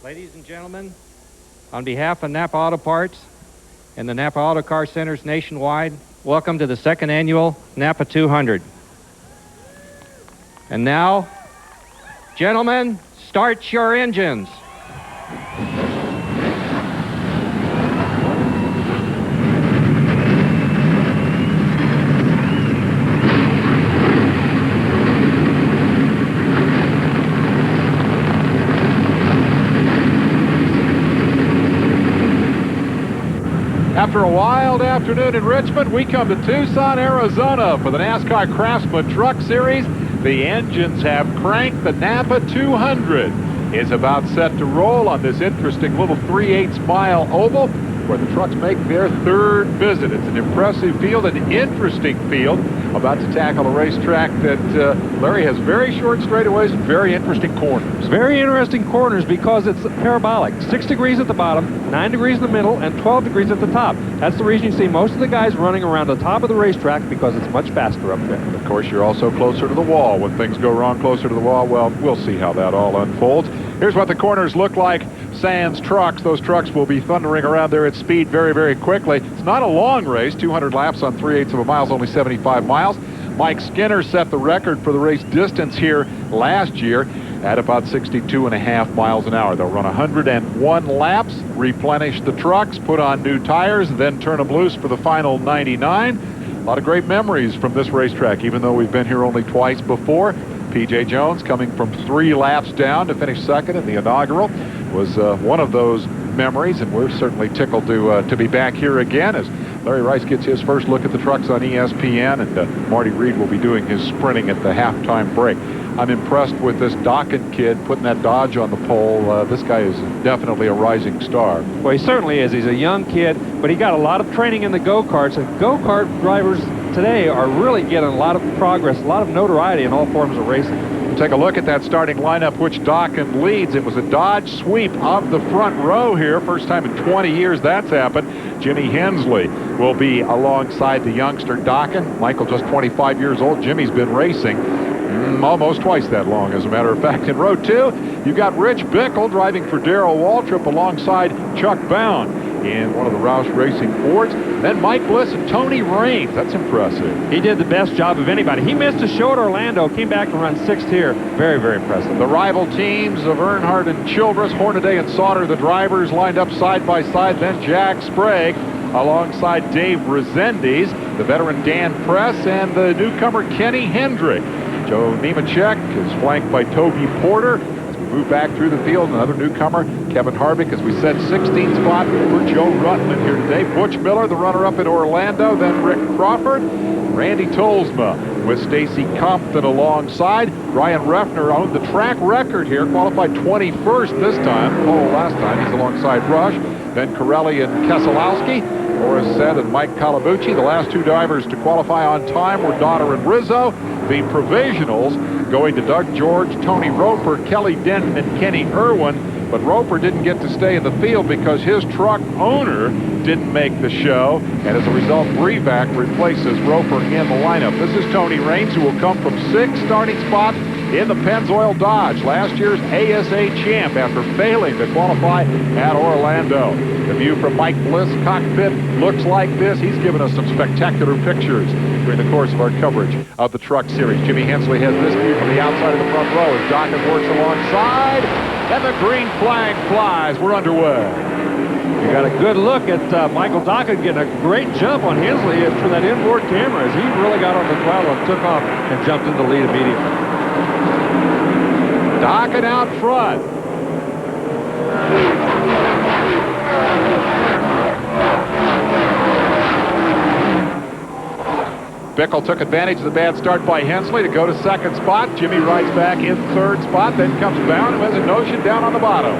Ladies and gentlemen, on behalf of NAPA Auto Parts and the NAPA Auto Car Centers nationwide, welcome to the second annual NAPA 200. And now, gentlemen, start your engines. After a wild afternoon in Richmond, we come to Tucson, Arizona for the NASCAR Craftsman Truck Series. The engines have cranked. The NAPA 200 is about set to roll on this interesting little 3/8 mile oval where the trucks make their third visit. It's an impressive field, an interesting field, about to tackle a racetrack that, Larry, has very short straightaways and very interesting corners. Very interesting corners because it's parabolic. 6 degrees at the bottom, 9 degrees in the middle, and 12 degrees at the top. That's the reason you see most of the guys running around the top of the racetrack, because it's much faster up there. Of course, you're also closer to the wall. When things go wrong closer to the wall, well, we'll see how that all unfolds. Here's what the corners look like. Sans trucks. Those trucks will be thundering around there at speed very, very quickly. It's not a long race. 200 laps on 3/8 of a mile is only 75 miles. Mike Skinner set the record for the race distance here last year at about 62.5 miles an hour. They'll run 101 laps, replenish the trucks, put on new tires, then turn them loose for the final 99. A lot of great memories from this racetrack, even though we've been here only twice before. P.J. Jones, coming from 3 laps down to finish second in the inaugural, was one of those memories, and we're certainly tickled to be back here again as Larry Rice gets his first look at the trucks on ESPN, and Marty Reed will be doing his sprinting at the halftime break. I'm impressed with this Dokken kid putting that Dodge on the pole. This guy is definitely a rising star. Well, he certainly is. He's a young kid, but he got a lot of training in the go-karts, and go-kart drivers today are really getting a lot of progress, a lot of notoriety in all forms of racing. Take a look at that starting lineup, which Dokken leads. It was a Dodge sweep of the front row here. First time in 20 years that's happened. Jimmy Hensley will be alongside the youngster Dokken. Michael, just 25 years old. Jimmy's been racing almost twice that long, as a matter of fact. In row 2, you got Rich Bickle driving for Darrell Waltrip alongside Chuck Bound in one of the Roush Racing Fords. Then Mike Bliss and Tony Raines. That's impressive. He did the best job of anybody. He missed a show at Orlando, came back and run 6th here. Very, very impressive. The rival teams of Earnhardt and Childress, Hornaday and Sauter, the drivers lined up side by side. Then Jack Sprague alongside Dave Rezendes, the veteran Dan Press, and the newcomer Kenny Hendrick. Joe Nemechek is flanked by Toby Porter. Move back through the field, another newcomer, Kevin Harvick, as we said, 16th spot for Joe Rutland here today. Butch Miller, the runner-up in Orlando, then Rick Crawford, Randy Tolsma with Stacy Compton alongside. Ryan Reffner owned the track record here, qualified 21st this time. Oh, last time he's alongside Rush. Then Corelli and Keselowski, Horace Said and Mike Calabucci. The last 2 drivers to qualify on time were Donner and Rizzo. The provisionals going to Doug George, Tony Roper, Kelly Denton, and Kenny Irwin. But Roper didn't get to stay in the field because his truck owner didn't make the show. And as a result, Brevac replaces Roper in the lineup. This is Tony Raines, who will come from 6th starting spot in the Pennzoil Dodge, last year's ASA champ after failing to qualify at Orlando. The view from Mike Bliss' cockpit looks like this. He's given us some spectacular pictures during the course of our coverage of the Truck Series. Jimmy Hensley has this view from the outside of the front row as Dokken works alongside, and the green flag flies. We're underway. You got a good look at Michael Dokken getting a great jump on Hensley through that inboard camera as he really got on the throttle and took off and jumped into the lead immediately. Dokken out front. Bickle took advantage of the bad start by Hensley to go to 2nd spot. Jimmy rides back in 3rd spot, then comes Bound, who has a notion down on the bottom.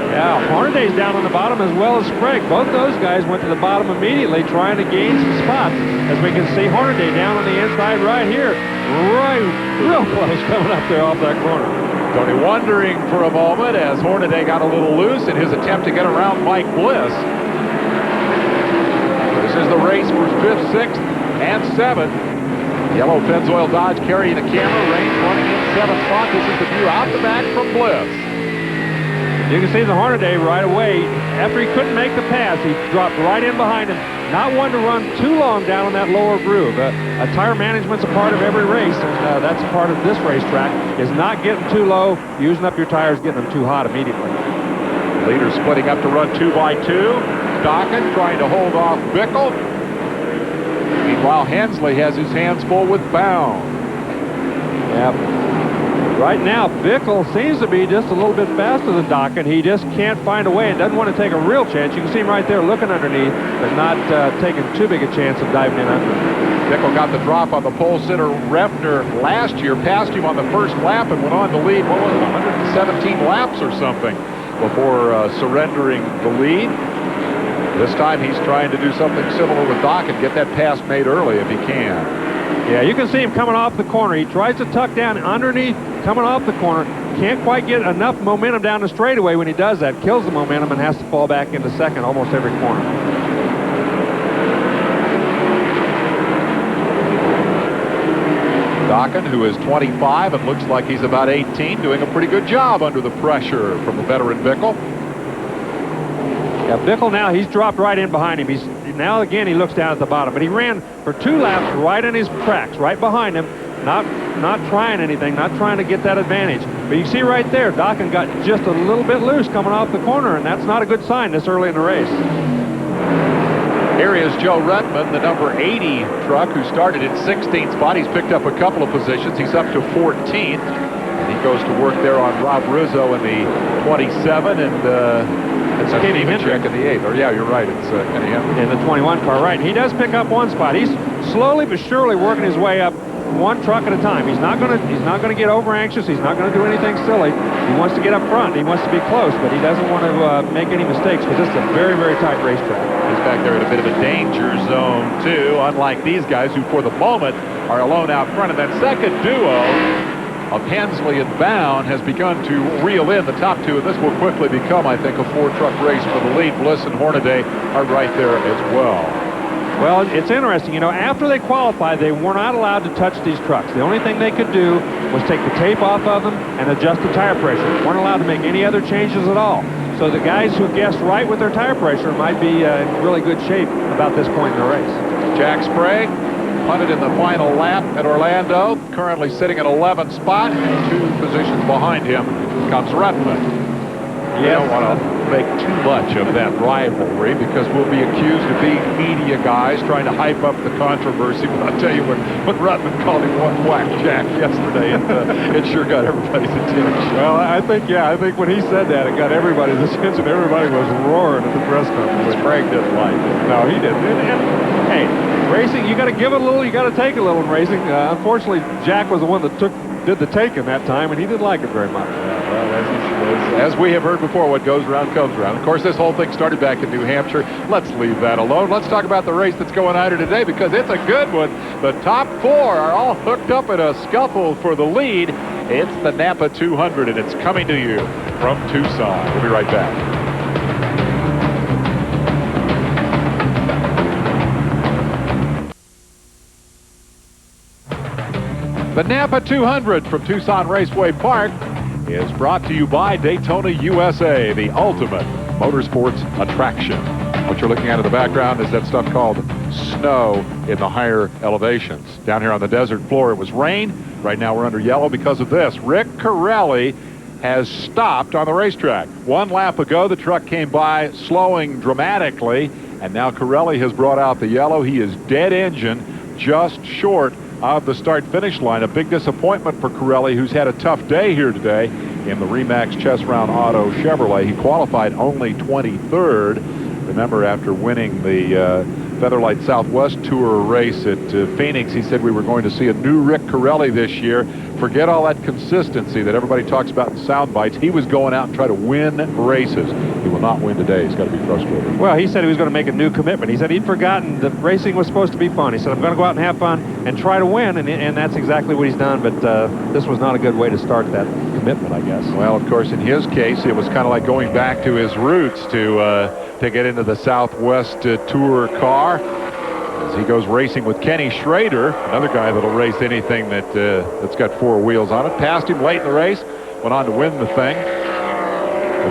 Yeah, Hornaday's down on the bottom as well as Sprague. Both those guys went to the bottom immediately trying to gain some spots. As we can see, Hornaday down on the inside right here. Right, real close coming up there off that corner. Tony wondering for a moment as Hornaday got a little loose in his attempt to get around Mike Bliss. This is the race for 5th, 6th, and 7th. Yellow Pennzoil Dodge carrying the camera. Raines running in 7th spot. This is the view out the back from Bliss. You can see the Hornaday right away. After he couldn't make the pass, he dropped right in behind him. Not one to run too long down on that lower groove. Tire management's a part of every race, and that's a part of this racetrack, is not getting too low, using up your tires, getting them too hot immediately. Leader splitting up to run 2x2. Dokken trying to hold off Bickle. Meanwhile, Hensley has his hands full with Bound. Yep. Right now, Bickle seems to be just a little bit faster than Dokken. He just can't find a way and doesn't want to take a real chance. You can see him right there looking underneath, but not taking too big a chance of diving in under. Bickle got the drop on the pole sitter Refner last year, passed him on the first lap and went on to lead, what was it, 117 laps or something before surrendering the lead. This time he's trying to do something similar with Dokken, get that pass made early if he can. Yeah, you can see him coming off the corner. He tries to tuck down underneath, coming off the corner. Can't quite get enough momentum down the straightaway. When he does that, kills the momentum and has to fall back into second almost every corner. Dokken, who is 25 and looks like he's about 18, doing a pretty good job under the pressure from the veteran Bickle. Yeah, Bickle now, he's dropped right in behind him. Now again, he looks down at the bottom, but he ran for 2 laps right in his tracks, right behind him, not trying anything, not trying to get that advantage. But you see right there, Dokken got just a little bit loose coming off the corner, and that's not a good sign this early in the race. Here is Joe Redmond, the number 80 truck, who started in 16th spot. He's picked up a couple of positions. He's up to 14th, and he goes to work there on Rob Rizzo in the 27, and it's Kenny Hendrick in the 8th. Or yeah, you're right. It's Kenny Hendrick in the 21 car. Right. He does pick up one spot. He's slowly but surely working his way up one truck at a time. He's not going to get over anxious. He's not going to do anything silly. He wants to get up front. He wants to be close, but he doesn't want to make any mistakes because this is a very, very tight racetrack. He's back there in a bit of a danger zone too, unlike these guys who, for the moment, are alone out front. And that second duo of Hensley and Bound has begun to reel in the top two, and this will quickly become, I think, a 4-truck race for the lead. Bliss and Hornaday are right there as well. Well, it's interesting. You know, after they qualified, they were not allowed to touch these trucks. The only thing they could do was take the tape off of them and adjust the tire pressure. They weren't allowed to make any other changes at all. So the guys who guessed right with their tire pressure might be in really good shape about this point in the race. Jack Sprague punted in the final lap at Orlando, currently sitting at 11th spot. 2 positions behind him comes Redmond. You don't want to make too much of that rivalry because we'll be accused of being media guys trying to hype up the controversy. But I'll tell you, when Redmond called him one whack Jack yesterday, it sure got everybody's attention. Well, I think when he said that, it got everybody's attention. Everybody was roaring at the press conference. Sprague didn't like it. No, he didn't. And, hey, racing, you got to give it a little, you got to take a little in racing. Unfortunately, Jack was the one that did the taking that time, and he didn't like it very much. As we have heard before, what goes around comes around. Of course, this whole thing started back in New Hampshire. Let's leave that alone. Let's talk about the race that's going on here today because it's a good one. The top 4 are all hooked up in a scuffle for the lead. It's the NAPA 200, and it's coming to you from Tucson. We'll be right back. The NAPA 200 from Tucson Raceway Park is brought to you by Daytona USA, the ultimate motorsports attraction. What you're looking at in the background is that stuff called snow in the higher elevations. Down here on the desert floor, it was rain. Right now we're under yellow because of this. Rick Corelli has stopped on the racetrack. 1 lap ago, the truck came by slowing dramatically, and now Corelli has brought out the yellow. He is dead engine, just short of the start-finish line. A big disappointment for Corelli, who's had a tough day here today in the Remax Chess Round Auto Chevrolet. He qualified only 23rd. Remember, after winning the Featherlight Southwest Tour race at Phoenix, he said we were going to see a new Rick Corelli this year. Forget all that consistency that everybody talks about in sound bites. He was going out and try to win races. He will not win today. He's got to be frustrated. Well, he said he was going to make a new commitment. He said he'd forgotten that racing was supposed to be fun. He said, I'm going to go out and have fun and try to win, and that's exactly what he's done, but this was not a good way to start that commitment, I guess. Well, of course, in his case, it was kind of like going back to his roots to get into the Southwest Tour car. As he goes racing with Kenny Schrader, another guy that'll race anything that's got 4 wheels on it. Passed him late in the race, went on to win the thing.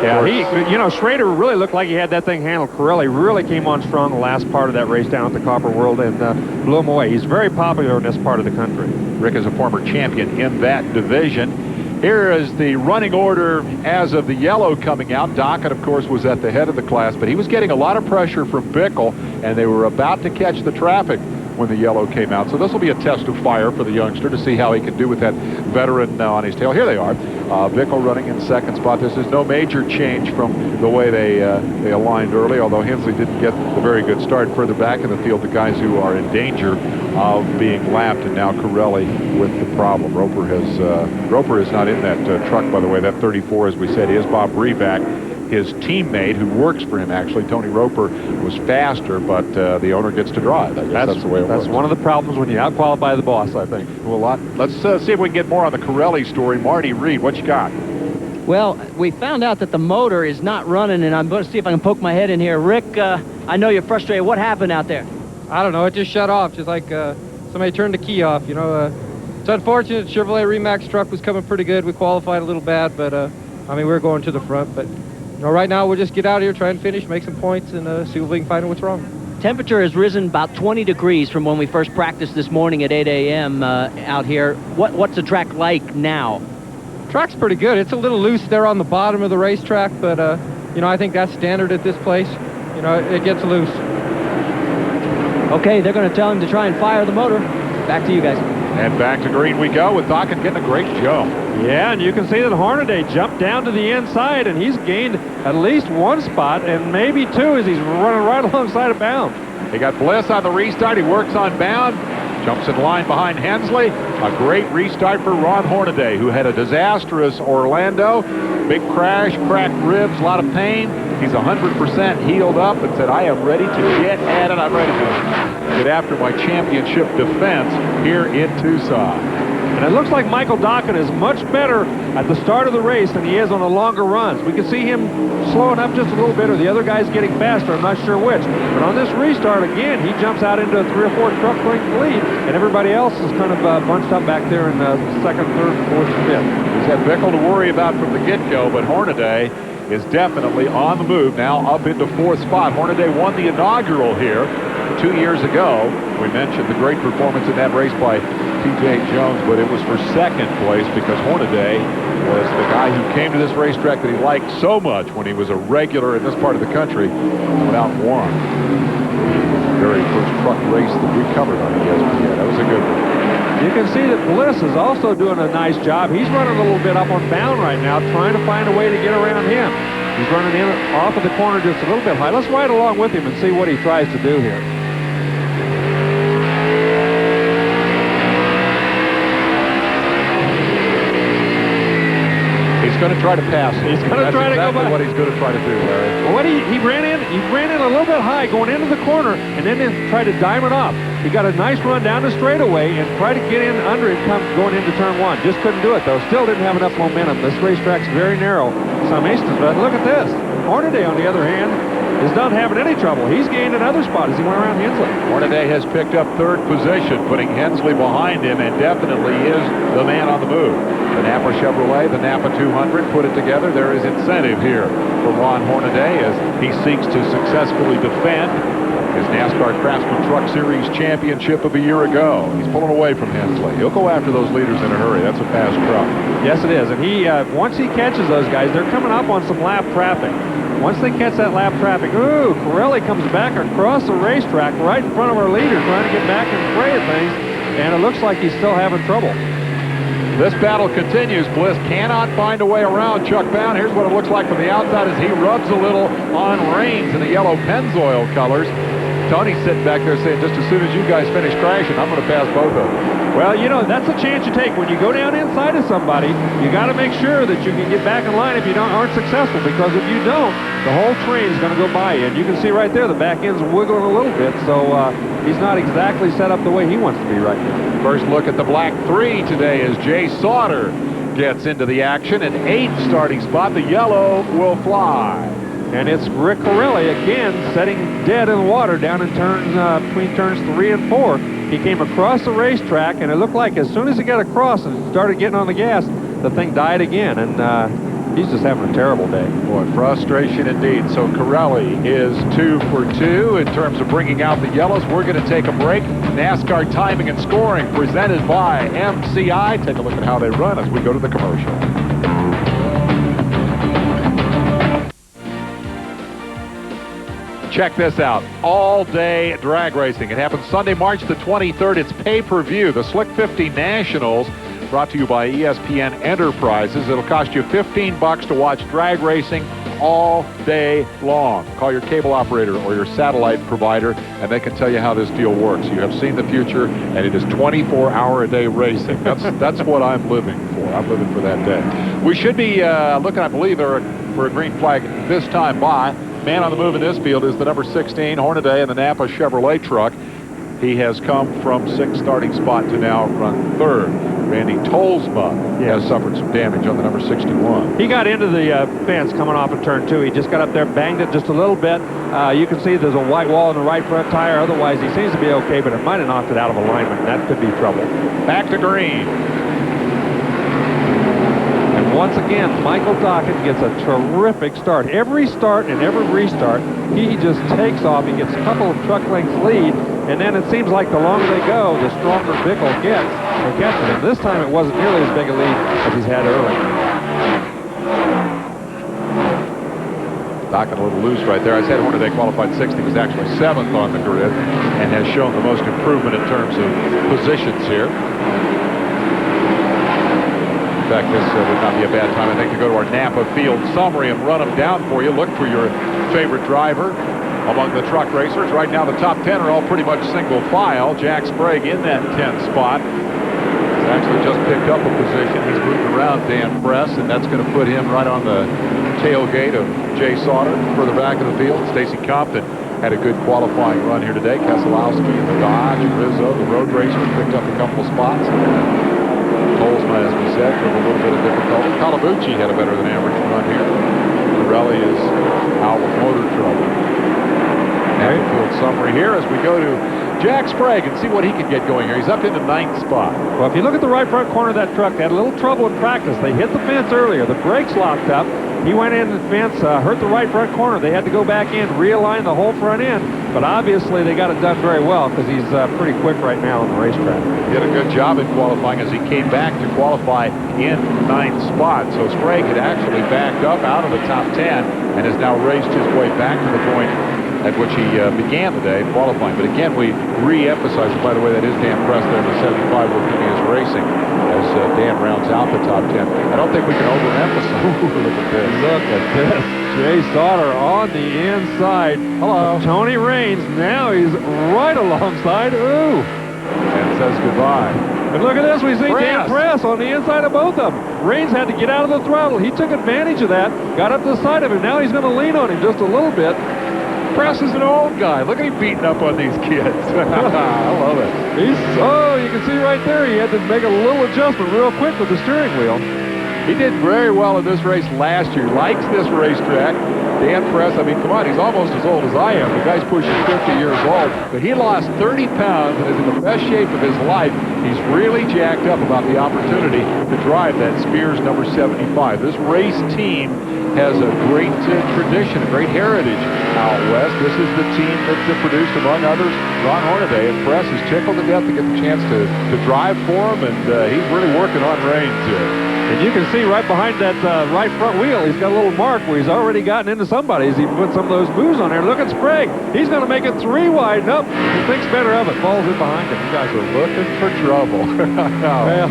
Yeah, you know, Schrader really looked like he had that thing handled. Corelli really came on strong the last part of that race down at the Copper World and blew him away. He's very popular in this part of the country. Rick is a former champion in that division. Here is the running order as of the yellow coming out. Dockett, of course, was at the head of the class, but he was getting a lot of pressure from Bickle, and they were about to catch the traffic when the yellow came out. So this will be a test of fire for the youngster to see how he can do with that veteran on his tail. Here they are. Bickle running in second spot. This is no major change from the way they aligned early, although Hensley didn't get the very good start further back in the field. The guys who are in danger of being lapped, and now Corelli with the problem. Roper is not in that truck, by the way. That 34, as we said, is Bob Breback. His teammate, who works for him, actually, Tony Roper, was faster, but the owner gets to drive. I guess that's the way it works. That's one of the problems when you out-qualify the boss, I think. Well, let's see if we can get more on the Corelli story. Marty Reed, what you got? Well, we found out that the motor is not running, and I'm going to see if I can poke my head in here. Rick, I know you're frustrated. What happened out there? I don't know. It just shut off, just like somebody turned the key off. You know, it's unfortunate. Chevrolet Remax truck was coming pretty good. We qualified a little bad, but I mean, we were going to the front, but. No, right now we'll just get out here, try and finish, make some points, and see if we can find out what's wrong. Temperature has risen about 20 degrees from when we first practiced this morning at 8 a.m. Out here. What's the track like now? Track's pretty good. It's a little loose there on the bottom of the racetrack, but you know, I think that's standard at this place. You know, it gets loose. Okay, they're going to tell him to try and fire the motor. Back to you guys. And back to green we go with Dockett getting a great jump. Yeah, and you can see that Hornaday jumped down to the inside, and he's gained at least one spot, and maybe two, as he's running right alongside of Bound. They got Bliss on the restart. He works on Bound. Jumps in line behind Hensley. A great restart for Ron Hornaday, who had a disastrous Orlando. Big crash, cracked ribs, a lot of pain. He's 100% healed up and said, I am ready to get at it. I'm ready to get after my championship defense here in Tucson. And it looks like Michael Dockett is much better at the start of the race than he is on the longer runs. We can see him slowing up just a little bit, or the other guy's getting faster. I'm not sure which. But on this restart, again, he jumps out into a 3 or 4 truck length lead, and everybody else is kind of bunched up back there in second, third, fourth, and fifth. He's had Bickle to worry about from the get-go, but Hornaday is definitely on the move now, up into fourth spot. Hornaday won the inaugural here 2 years ago. We mentioned the great performance in that race by T.J. Jones, but it was for second place because Hornaday was the guy who came to this racetrack that he liked so much when he was a regular in this part of the country and went out and won. The very first truck race that we covered on ESPN. That was a good one. You can see that Bliss is also doing a nice job. He's running a little bit up on Bound right now, trying to find a way to get around him. He's running in off of the corner just a little bit high. Let's ride along with him and see what he tries to do here. He's going to try to pass. He's going to try to go by. That's exactly what he's going to try to do, Larry. Well, he ran in a little bit high going into the corner, and then tried to dime it off. He got a nice run down the straightaway and tried to get in under it going into turn one. Just couldn't do it, though. Still didn't have enough momentum. This racetrack's very narrow. Some instances, but look at this. Hornaday, on the other hand, is not having any trouble. He's gained another spot as he went around Hensley. Hornaday has picked up third position, putting Hensley behind him, and definitely is the man on the move. The NAPA Chevrolet, the NAPA 200, put it together. There is incentive here for Ron Hornaday as he seeks to successfully defend his NASCAR Craftsman Truck Series championship of a year ago. He's pulling away from Hensley. He'll go after those leaders in a hurry. That's a fast truck. Yes, it is. And he once he catches those guys, they're coming up on some lap traffic. Once they catch that lap traffic, ooh, Corelli comes back across the racetrack right in front of our leader, trying to get back in the fray of things, and it looks like he's still having trouble. This battle continues. Bliss cannot find a way around Chuck Bound. Here's what it looks like from the outside as he rubs a little on reins in the yellow Pennzoil colors. Tony's sitting back there saying, just as soon as you guys finish crashing, I'm going to pass both of them. Well, you know, that's a chance you take. When you go down inside of somebody, you got to make sure that you can get back in line if you aren't successful, because if you don't, the whole train's going to go by you. And you can see right there the back end's wiggling a little bit, so he's not exactly set up the way he wants to be right now. First look at the black 3 today as Jay Sauter gets into the action. An 8th starting spot. The yellow will fly. And it's Rick Corelli again setting dead in the water down in between turns 3 and 4. He came across the racetrack, and it looked like as soon as he got across and started getting on the gas, the thing died again. And He's just having a terrible day. Boy, frustration indeed. So Corelli is 2 for 2 in terms of bringing out the yellows. We're going to take a break. NASCAR timing and scoring presented by MCI. Take a look at how they run as we go to the commercial. Check this out. All-day drag racing. It happens Sunday, March the 23rd. It's pay-per-view. The Slick 50 Nationals, brought to you by ESPN Enterprises. It'll cost you $15 to watch drag racing all day long. Call your cable operator or your satellite provider, and they can tell you how this deal works. You have seen the future, and it is 24-hour-a-day racing. That's what I'm living for. I'm living for that day. We should be looking, I believe, for a green flag this time by. Man on the move in this field is the number 16 Hornaday in the NAPA Chevrolet truck. He has come from 6th starting spot to now run 3rd. Randy Tolsma has suffered some damage on the number 61. He got into the fence coming off of turn 2. He just got up there, banged it just a little bit. You can see there's a white wall in the right front tire. Otherwise, he seems to be okay, but it might have knocked it out of alignment, and that could be trouble. Back to green. Once again, Michael Dockett gets a terrific start. Every start and every restart, he just takes off. He gets a couple of truck lengths lead, and then it seems like the longer they go, the stronger Bickle gets for catching him. This time it wasn't nearly as big a lead as he's had early. Dockett a little loose right there. I said Hornaday qualified 6th. He was actually 7th on the grid and has shown the most improvement in terms of positions here. In fact, this would not be a bad time, I think, to go to our NAPA field summary and run them down for you. Look for your favorite driver among the truck racers. Right now, the top 10 are all pretty much single file. Jack Sprague in that 10th spot. He's actually just picked up a position. He's moved around Dan Press, and that's going to put him right on the tailgate of Jay Sauter further back in the field. Stacy Compton had a good qualifying run here today. Keselowski in the Dodge, Rizzo, the road racers, picked up a couple of spots. Tolsma, as we said, with a little bit of difficulty. Calabucci had a better than average run here. Corelli is out with motor trouble. And the field summary here as we go to Jack Sprague and see what he can get going here. He's up in the 9th spot. Well, if you look at the right front corner of that truck, they had a little trouble in practice. They hit the fence earlier. The brakes locked up. He went in the fence, hurt the right front corner. They had to go back in, realign the whole front end. But obviously, they got it done very well because he's pretty quick right now on the racetrack. He did a good job in qualifying as he came back to qualify in 9th spot. So Sprague had actually backed up out of the top 10 and has now raced his way back to the point at which he began the day qualifying. But again, we re-emphasize, by the way, that is Dan Press there in the 75 where he is racing as Dan rounds out the top 10. I don't think we can overemphasize. Look at this. Look at this. Jay Sauter on the inside. Hello. Tony Raines. Now he's right alongside. Ooh. And says goodbye. And look at this. We see Press. Dan Press on the inside of both of them. Raines had to get out of the throttle. He took advantage of that. Got up to the side of him. Now he's going to lean on him just a little bit. Press is an old guy. Look at him beating up on these kids. I love it. You can see right there, he had to make a little adjustment real quick with the steering wheel. He did very well in this race last year. Likes this racetrack. Dan Press, I mean, come on, he's almost as old as I am. The guy's pushing 50 years old. But he lost 30 pounds and is in the best shape of his life. He's really jacked up about the opportunity to drive that Spears number 75. This race team has a great tradition, a great heritage out west. This is the team that produced, among others, Ron Hornaday. And Press is tickled to death to get the chance to drive for him, and he's really working on Raines here. And you can see right behind that right front wheel, he's got a little mark where he's already gotten into somebody as he put some of those moves on there. Look at Sprague. He's going to make it 3 wide. Nope. He thinks better of it. Falls in behind him. You guys are Looking for trouble. well,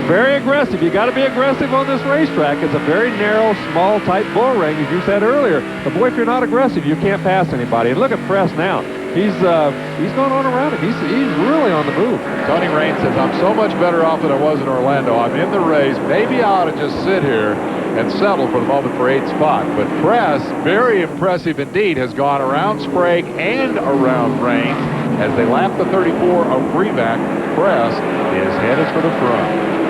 very aggressive. You got to be aggressive on this racetrack. It's a very narrow, small, tight bull ring, as you said earlier. But boy, if you're not aggressive, you can't pass anybody. And look at Press now. He's going on around him. He's really on the move. Tony Raines says, I'm so much better off than I was in Orlando. I'm in the race. Maybe I ought to just sit here and settle for the moment for 8th spot. But Press, very impressive indeed, has gone around Sprague and around Raines. As they lap the 34 of Breback, Press is headed for the front.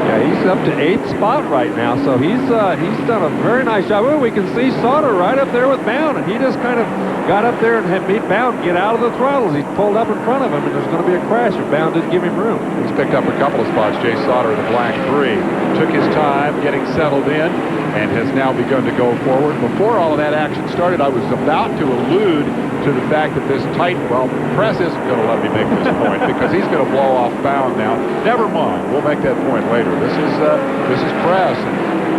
Yeah, he's up to 8th spot right now, so he's done a very nice job. Ooh, we can see Sauter right up there with Bound, and he just kind of got up there and had made Bound get out of the throttles. He pulled up in front of him, and there's going to be a crash if Bound didn't give him room. He's picked up a couple of spots. Jay Sauter in the black 3 took his time getting settled in and has now begun to go forward. Before all of that action started, I was about to allude to the fact that this tight, well, Press isn't going to let me make this point because he's going to blow off Bound now. Never mind. We'll make that point later. This is Press.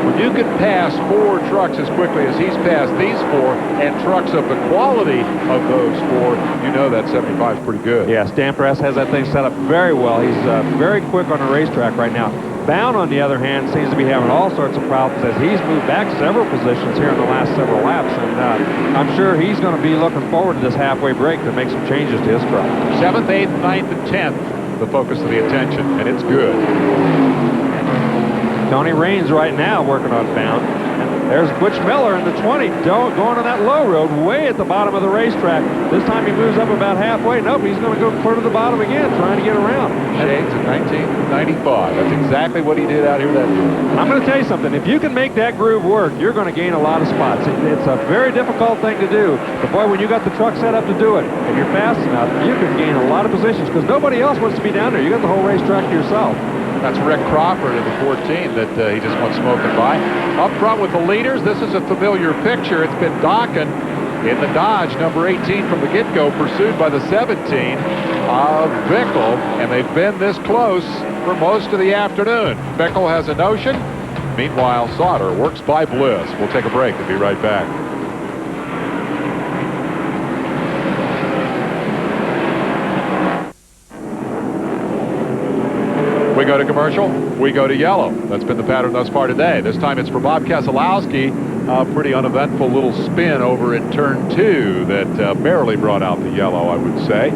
When you can pass 4 trucks as quickly as he's passed these 4 and trucks of the quality of those 4, you know that 75 is pretty good. Yeah, Stan Press has that thing set up very well. He's very quick on the racetrack right now. Bound, on the other hand, seems to be having all sorts of problems as he's moved back several positions here in the last several laps, and I'm sure he's going to be looking forward to this halfway break to make some changes to his truck. 7th, 8th, 9th, and 10th, the focus of the attention, and it's good. Tony Raines right now working on Bound. And there's Butch Miller in the 20, going on that low road way at the bottom of the racetrack. This time he moves up about halfway. Nope, he's going to go clear to the bottom again, trying to get around. Shades of 1995. That's exactly what he did out here that year. I'm going to tell you something. If you can make that groove work, you're going to gain a lot of spots. It's a very difficult thing to do. But boy, when you got the truck set up to do it, and you're fast enough, you can gain a lot of positions because nobody else wants to be down there. You got the whole racetrack to yourself. That's Rick Crawford in the 14 that he just went smoking by. Up front with the leaders, this is a familiar picture. It's been Dokken in the Dodge, number 18 from the get-go, pursued by the 17 of Bickle, and they've been this close for most of the afternoon. Bickle has a notion. Meanwhile, Sauter works by Bliss. We'll take a break and be right back. We go to commercial, we go to yellow. That's been the pattern thus far today. This time it's for Bob Keselowski. A pretty uneventful little spin over in turn 2 that barely brought out the yellow, I would say.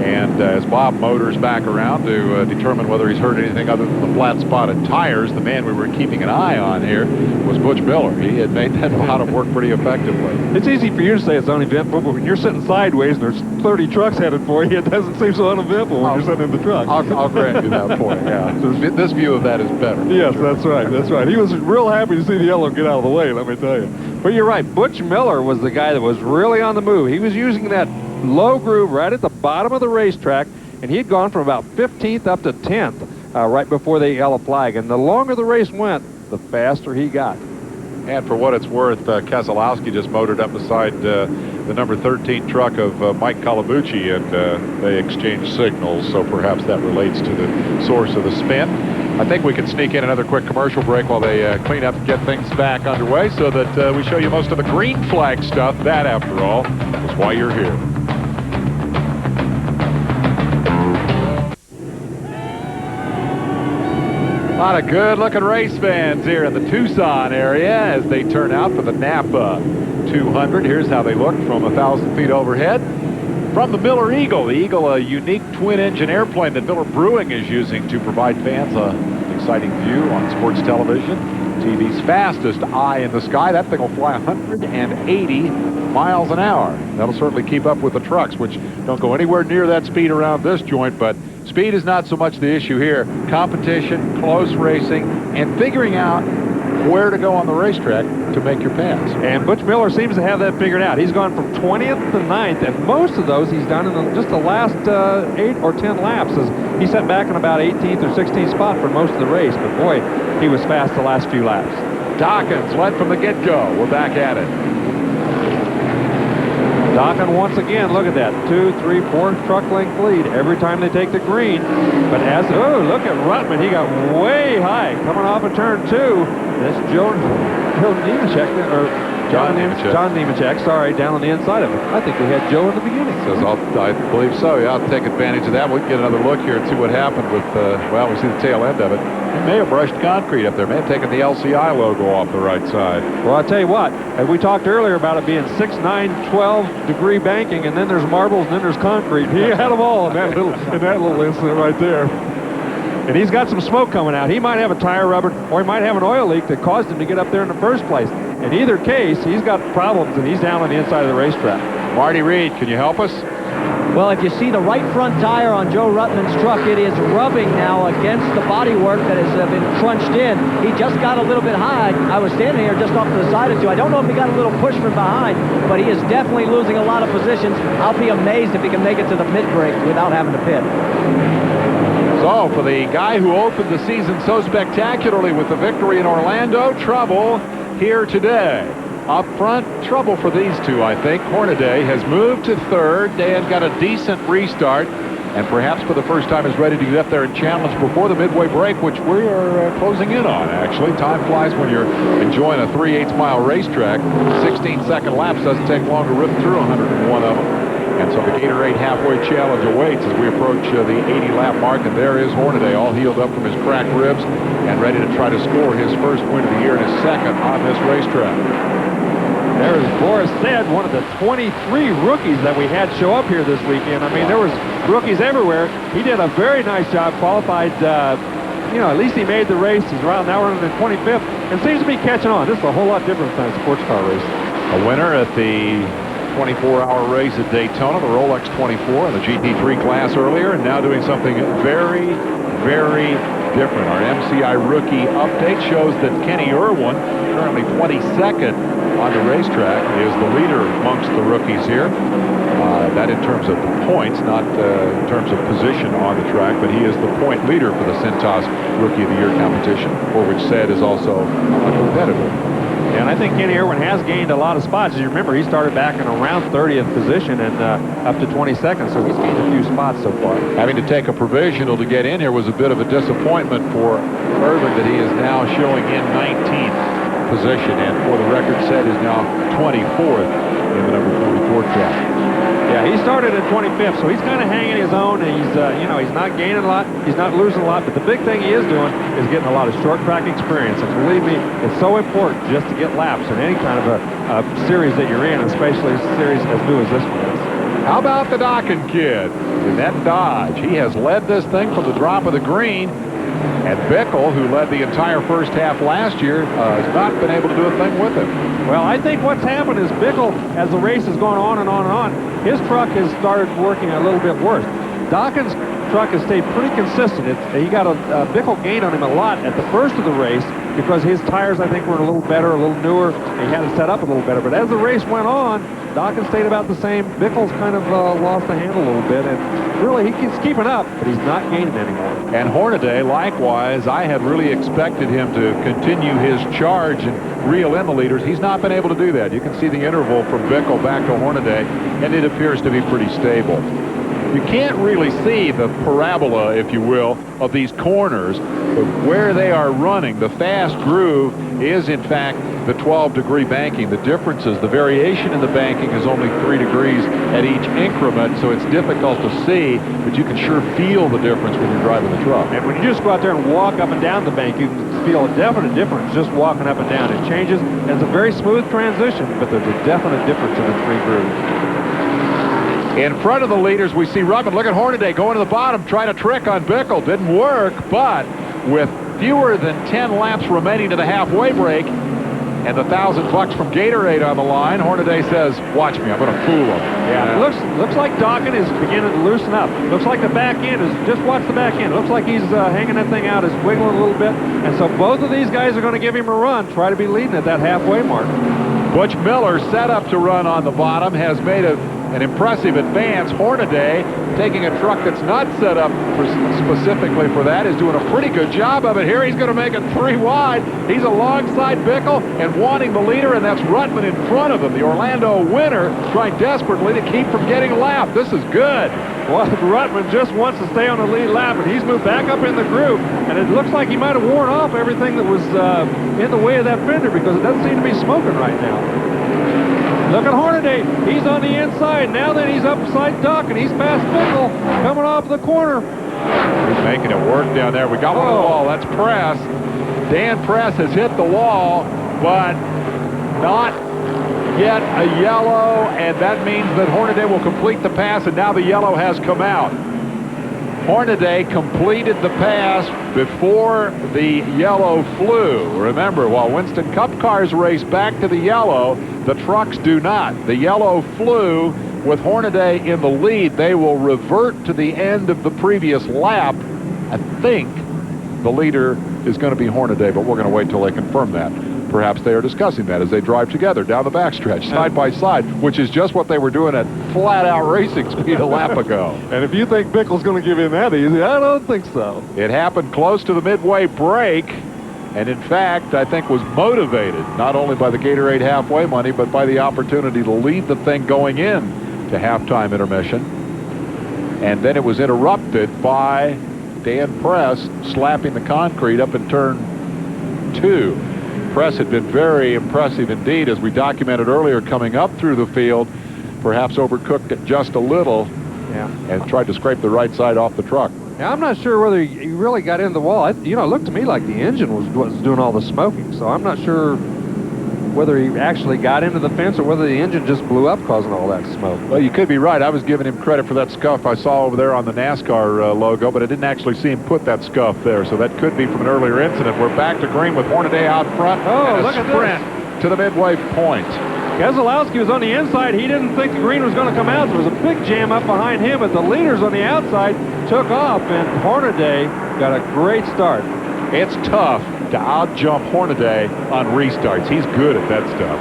And as Bob motors back around to determine whether he's heard anything other than the flat-spotted tires, the man we were keeping an eye on here was Butch Miller. He had made that lot of work pretty effectively. It's easy for you to say it's uneventful, but when you're sitting sideways and there's 30 trucks headed for you, it doesn't seem so uneventful when you're sitting in the truck. I'll grant you that point, yeah. This view of that is better. Yes, that's right, that's right. He was real happy to see the yellow get out of the way, let me tell you. But you're right, Butch Miller was the guy that was really on the move. He was using that low groove right at the bottom of the racetrack, and he'd gone from about 15th up to 10th right before the yellow flag. And the longer the race went, the faster he got. And for what it's worth, Keselowski just motored up beside the number 13 truck of Mike Calabucci, and they exchanged signals, so perhaps that relates to the source of the spin. I think we can sneak in another quick commercial break while they clean up and get things back underway so that we show you most of the green flag stuff. That, after all, is why you're here. A lot of good-looking race fans here in the Tucson area as they turn out for the NAPA 200. Here's how they look from 1,000 feet overhead. From the Miller Eagle. The Eagle, a unique twin-engine airplane that Miller Brewing is using to provide fans an exciting view on sports television. TV's fastest eye in the sky. That thing will fly 180 miles an hour. That'll certainly keep up with the trucks, which don't go anywhere near that speed around this joint, but speed is not so much the issue here. Competition, close racing, and figuring out where to go on the racetrack to make your pass. And Butch Miller seems to have that figured out. He's gone from 20th to 9th, and most of those he's done in just the last 8 or 10 laps. As he set back in about 18th or 16th spot for most of the race, but boy, he was fast the last few laps. Dawkins led from the get-go. We're back at it. Dokken once again, look at that, 2, 3, 4 truck length lead every time they take the green. But oh, look at Ruttman, he got way high coming off of turn 2. That's Joe Nemechek, or John Nemechek, sorry, down on the inside of it. I think we had Joe in the beginning. I believe so, yeah. I'll take advantage of that. We can get another look here and see what happened with, well, we see the tail end of it. He may have brushed concrete up there. May have taken the LCI logo off the right side. Well, I'll tell you what, as we talked earlier about it being 6, 9, 12 degree banking, and then there's marbles, and then there's concrete. He had them all in that little incident right there. And he's got some smoke coming out. He might have a tire rubber, or he might have an oil leak that caused him to get up there in the first place. In either case, he's got problems, and he's down on the inside of the racetrack. Marty Reed, can you help us? Well, if you see the right front tire on Joe Ruttman's truck, it is rubbing now against the bodywork that has been crunched in. He just got a little bit high. I was standing here just off to the side or two. I don't know if he got a little push from behind, but he is definitely losing a lot of positions. I'll be amazed if he can make it to the mid-break without having to pit. So, for the guy who opened the season so spectacularly with the victory in Orlando, trouble here today. Up front, trouble for these two, I think. Hornaday has moved to third. Dan got a decent restart, and perhaps for the first time is ready to get up there and challenge before the midway break, which we are closing in on, actually. Time flies when you're enjoying a 3/8-mile racetrack. 16-second laps doesn't take long to rip through 101 of them. And so the Gatorade Halfway Challenge awaits as we approach the 80-lap mark, and there is Hornaday, all healed up from his cracked ribs and ready to try to score his first win of the year and his second on this racetrack. There's Boris said, one of the 23 rookies that we had show up here this weekend. I mean, there was rookies everywhere. He did a very nice job, qualified, at least he made the race. He's around now running in 25th and seems to be catching on. This is a whole lot different than a sports car race. A winner at the 24-hour race at Daytona, the Rolex 24 in the GT3 class earlier, and now doing something very, very different. Our MCI rookie update shows that Kenny Irwin, currently 22nd on the racetrack, is the leader amongst the rookies here. That in terms of points, not in terms of position on the track, but he is the point leader for the Cintas Rookie of the Year competition, for which Said is also a competitor. And I think Kenny Irwin has gained a lot of spots. As you remember, he started back in around 30th position and up to 22nd, so he's gained a few spots so far. Having to take a provisional to get in here was a bit of a disappointment for Irvin, that he is now showing in 19th position, and for the record, Said is now 24th in the number 44 track. Yeah, he started at 25th, so he's kind of hanging his own, and he's, he's not gaining a lot, he's not losing a lot, but the big thing he is doing is getting a lot of short track experience, and believe me, it's so important just to get laps in any kind of a series that you're in, especially a series as new as this one is. How about the Dockin kid in that Dodge? He has led this thing from the drop of the green, and Bickle, who led the entire first half last year, has not been able to do a thing with him. Well, I think what's happened is Bickle, as the race has gone on and on and on, his truck has started working a little bit worse. Dawkins' truck has stayed pretty consistent. He got a Bickle gain on him a lot at the first of the race because his tires, I think, were a little better, a little newer. He had it set up a little better. But as the race went on, Dawkins stayed about the same. Bickle's kind of lost the handle a little bit, and really he's keeping up, but he's not gaining anymore. And Hornaday, likewise, I had really expected him to continue his charge and reel in the leaders. He's not been able to do that. You can see the interval from Bickle back to Hornaday, and it appears to be pretty stable. You can't really see the parabola, if you will, of these corners, but where they are running, the fast groove is, in fact, the 12-degree banking. The differences, the variation in the banking is only 3 degrees at each increment, so it's difficult to see, but you can sure feel the difference when you're driving the truck. And when you just go out there and walk up and down the bank, you can feel a definite difference just walking up and down. It changes. It's a very smooth transition, but there's a definite difference in the 3 grooves. In front of the leaders, we see Ruttman. Look at Hornaday going to the bottom, trying a trick on Bickle. Didn't work, but with fewer than 10 laps remaining to the halfway break and the $1,000 from Gatorade on the line, Hornaday says, watch me, I'm going to fool him. Yeah, it looks like Dawkins is beginning to loosen up. Looks like the back end is, just watch the back end. Looks like he's hanging that thing out, is wiggling a little bit. And so both of these guys are going to give him a run, try to be leading at that halfway mark. Butch Miller, set up to run on the bottom, has made an impressive advance. Hornaday, taking a truck that's not set up specifically for that, is doing a pretty good job of it here. He's going to make it 3 wide. He's alongside Bickle and wanting the leader, and that's Ruttman in front of him. The Orlando winner trying desperately to keep from getting a lap. This is good. Well, Ruttman just wants to stay on the lead lap, and he's moved back up in the groove, and it looks like he might have worn off everything that was in the way of that fender, because it doesn't seem to be smoking right now. Look at Hornaday. He's on the inside. Now then he's upside duck, and he's past Bickle, coming off the corner. He's making it work down there. We got one on the wall. That's Press. Dan Press has hit the wall, but not yet a yellow, and that means that Hornaday will complete the pass, and now the yellow has come out. Hornaday completed the pass before the yellow flew. Remember, while Winston Cup cars race back to the yellow, the trucks do not. The yellow flew with Hornaday in the lead. They will revert to the end of the previous lap. I think the leader is going to be Hornaday, but we're going to wait till they confirm that. Perhaps they are discussing that as they drive together down the backstretch, side by side, which is just what they were doing at flat-out racing speed a lap ago. And if you think Bickle's going to give in that easy, I don't think so. It happened close to the midway break, and in fact, I think was motivated not only by the Gatorade halfway money, but by the opportunity to lead the thing going in to halftime intermission. And then it was interrupted by Dan Press slapping the concrete up in turn 2. Press had been very impressive indeed, as we documented earlier, coming up through the field, perhaps overcooked it just a little, and tried to scrape the right side off the truck. Yeah, I'm not sure whether he really got in the wall. It looked to me like the engine was doing all the smoking, so I'm not sure whether he actually got into the fence or whether the engine just blew up causing all that smoke. Well, you could be right. I was giving him credit for that scuff I saw over there on the NASCAR logo, but I didn't actually see him put that scuff there, so that could be from an earlier incident. We're back to green with Hornaday out front. Oh, and look at sprint to the midway point. Keselowski was on the inside. He didn't think the green was going to come out. There was a big jam up behind him, but the leaders on the outside took off, and Hornaday got a great start. It's tough to out-jump Hornaday on restarts. He's good at that stuff.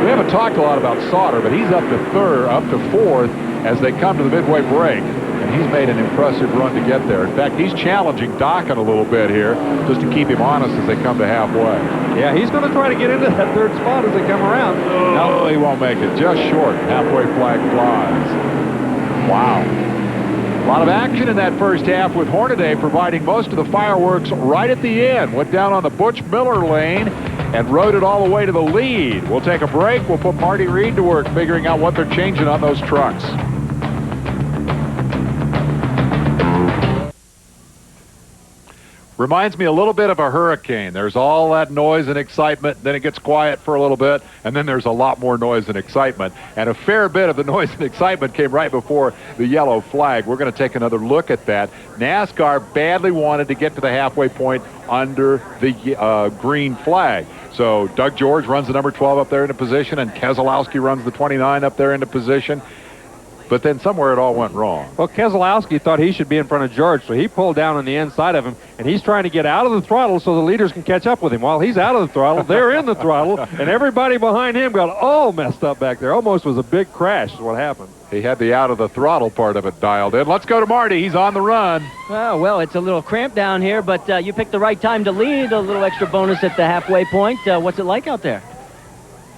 We haven't talked a lot about Sauter, but he's up to fourth as they come to the midway break. And he's made an impressive run to get there. In fact, he's challenging Dokken a little bit here just to keep him honest as they come to halfway. Yeah, he's going to try to get into that third spot as they come around. No, he won't make it. Just short. Halfway flag flies. Wow. A lot of action in that first half with Hornaday providing most of the fireworks right at the end. Went down on the Butch Miller lane and rode it all the way to the lead. We'll take a break. We'll put Marty Reed to work figuring out what they're changing on those trucks. Reminds me a little bit of a hurricane. There's all that noise and excitement, then it gets quiet for a little bit, and then there's a lot more noise and excitement. And a fair bit of the noise and excitement came right before the yellow flag. We're going to take another look at that. NASCAR badly wanted to get to the halfway point under the green flag. So Doug George runs the number 12 up there into position, and Keselowski runs the 29 up there into position. But then somewhere it all went wrong. Well, Keselowski thought he should be in front of George, so he pulled down on the inside of him, and he's trying to get out of the throttle so the leaders can catch up with him. While he's out of the throttle, they're in the throttle, and everybody behind him got all messed up back there. Almost was a big crash is what happened. He had the out of the throttle part of it dialed in. Let's go to Marty. He's on the run. Oh, well, it's a little cramped down here, but you picked the right time to lead. A little extra bonus at the halfway point. What's it like out there?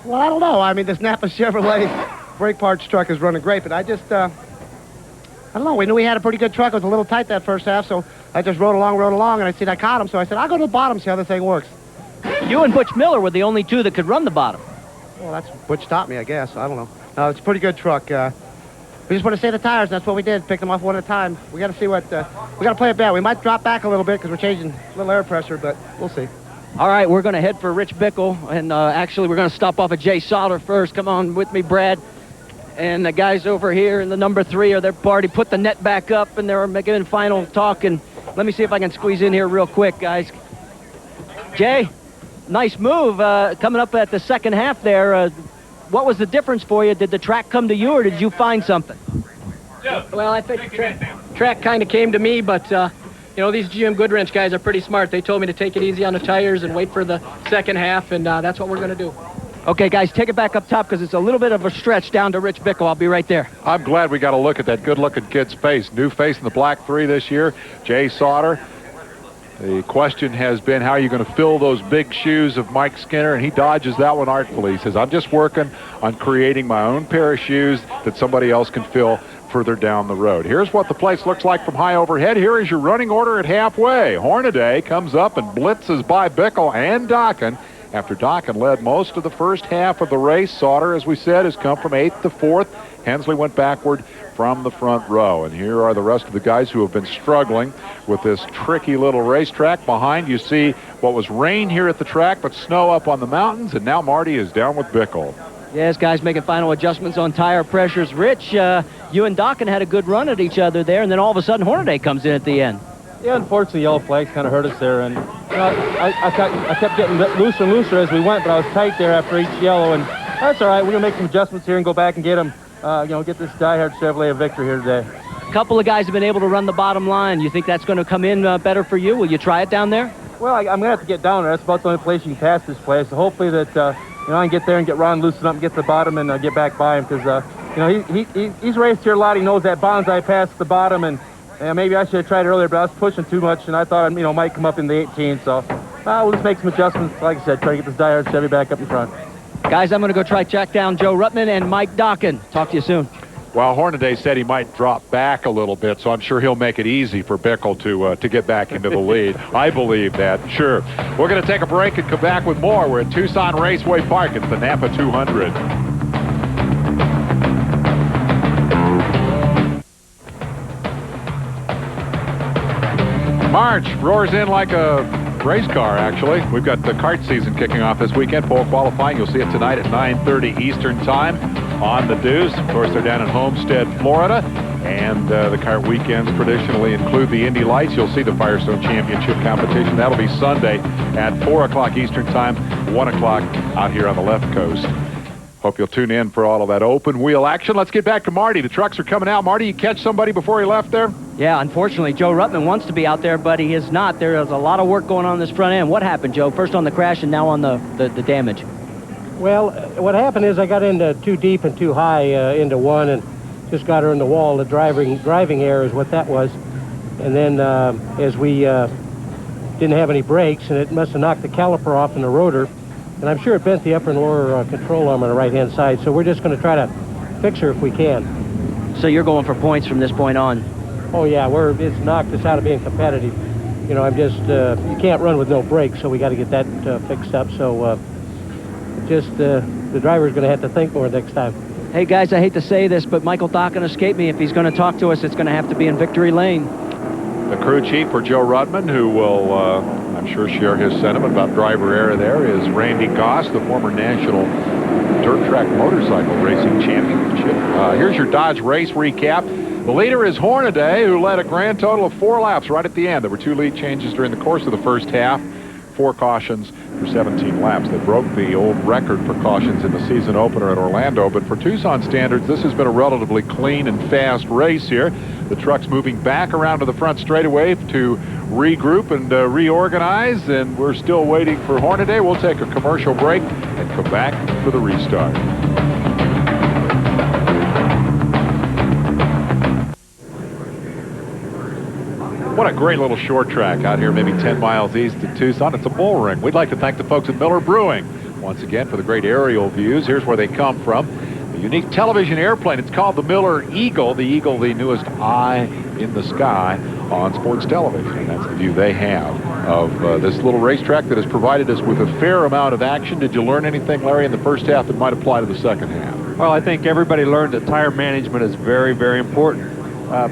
Well, I don't know. I mean, this NAPA Chevrolet brake parts truck is running great, but I don't know. We knew we had a pretty good truck. It was a little tight that first half, so I just rode along, and I seen I caught him, so I said, I'll go to the bottom, see how this thing works. You and Butch Miller were the only two that could run the bottom. Well, that's Butch taught me, I guess. I don't know. No, it's a pretty good truck. We just want to save the tires, and that's what we did. Pick them off one at a time. We got to see what, we got to play it bad. We might drop back a little bit because we're changing a little air pressure, but we'll see. All right, we're going to head for Rich Bickle, and actually we're going to stop off at Jay Sauter first. Come on with me, Brad. And the guys over here in the number 3 are their party. Put the net back up, and they're making final talk. And let me see if I can squeeze in here real quick, guys. Jay, nice move coming up at the second half there. What was the difference for you? Did the track come to you, or did you find something? Well, I think track kind of came to me, but these GM Goodwrench guys are pretty smart. They told me to take it easy on the tires and wait for the second half, and that's what we're going to do. Okay, guys, take it back up top because it's a little bit of a stretch down to Rich Bickle. I'll be right there. I'm glad we got a look at that good-looking kid's face. New face in the Black 3 this year, Jay Sauter. The question has been, how are you going to fill those big shoes of Mike Skinner? And he dodges that one artfully. He says, I'm just working on creating my own pair of shoes that somebody else can fill further down the road. Here's what the place looks like from high overhead. Here is your running order at halfway. Hornaday comes up and blitzes by Bickle and Dokken. After Dokken led most of the first half of the race, Sauter, as we said, has come from 8th to 4th. Hensley went backward from the front row. And here are the rest of the guys who have been struggling with this tricky little racetrack. Behind you see what was rain here at the track, but snow up on the mountains. And now Marty is down with Bickle. Yes, guys, making final adjustments on tire pressures. Rich, you and Dokken had a good run at each other there, and then all of a sudden Hornaday comes in at the end. Yeah, unfortunately, yellow flags kind of hurt us there, and I kept getting looser and looser as we went, but I was tight there after each yellow, and that's all right. We're gonna make some adjustments here and go back and get them get this diehard Chevrolet a victory here today. A couple of guys have been able to run the bottom line. You think that's going to come in better for you? Will you try it down there? Well, I'm going to have to get down there. That's about the only place you can pass this place. So hopefully that, I can get there and get Ron loosened up and get to the bottom and get back by him because, he's raced here a lot. He knows that bonsai pass at the bottom, and maybe I should have tried earlier, but I was pushing too much, and I thought, might come up in the 18. So we'll just make some adjustments. Like I said, try to get this diehard Chevy back up in front. Guys, I'm going to go track down Joe Ruttman and Mike Dokken. Talk to you soon. Well, Hornaday said he might drop back a little bit, so I'm sure he'll make it easy for Bickle to get back into the lead. I believe that, sure. We're going to take a break and come back with more. We're at Tucson Raceway Park. It's the NAPA 200. March roars in like a race car, actually. We've got the kart season kicking off this weekend. Full qualifying. You'll see it tonight at 9:30 Eastern Time on the Deuce. Of course, they're down in Homestead, Florida. And the kart weekends traditionally include the Indy Lights. You'll see the Firestone Championship competition. That'll be Sunday at 4 o'clock Eastern Time, 1 o'clock out here on the left coast. Hope you'll tune in for all of that open wheel action. Let's get back to Marty. The trucks are coming out. Marty, you catch somebody before he left there? Yeah, unfortunately, Joe Ruttman wants to be out there, but he is not. There is a lot of work going on this front end. What happened, Joe? First on the crash and now on the damage. Well, what happened is I got into too deep and too high into one and just got her in the wall. The driving error is what that was. And then as we didn't have any brakes, and it must have knocked the caliper off in the rotor, and I'm sure it bent the upper and lower control arm on the right-hand side. So we're just going to try to fix her if we can. So you're going for points from this point on? Oh, yeah. It's knocked us out of being competitive. I'm just, you can't run with no brakes, so we got to get that fixed up. So the driver's going to have to think more next time. Hey, guys, I hate to say this, but Michael Dokken escaped me. If he's going to talk to us, it's going to have to be in victory lane. The crew chief for Joe Ruttman, who will, I'm sure, share his sentiment about driver error there, is Randy Goss, the former national dirt track motorcycle racing championship. Here's your Dodge race recap. The leader is Hornaday, who led a grand total of 4 laps right at the end. There were 2 lead changes during the course of the first half, 4 cautions for 17 laps. They broke the old record for cautions in the season opener at Orlando, but for Tucson standards, this has been a relatively clean and fast race here. The truck's moving back around to the front straightaway to regroup and reorganize, and we're still waiting for Hornaday. We'll take a commercial break and come back for the restart. What a great little short track out here, maybe 10 miles east of Tucson. It's a bull ring. We'd like to thank the folks at Miller Brewing once again for the great aerial views. Here's where they come from. A unique television airplane. It's called the Miller Eagle. The Eagle, the newest eye in the sky on sports television. And that's the view they have of this little racetrack that has provided us with a fair amount of action. Did you learn anything, Larry, in the first half that might apply to the second half? Well, I think everybody learned that tire management is very, very important.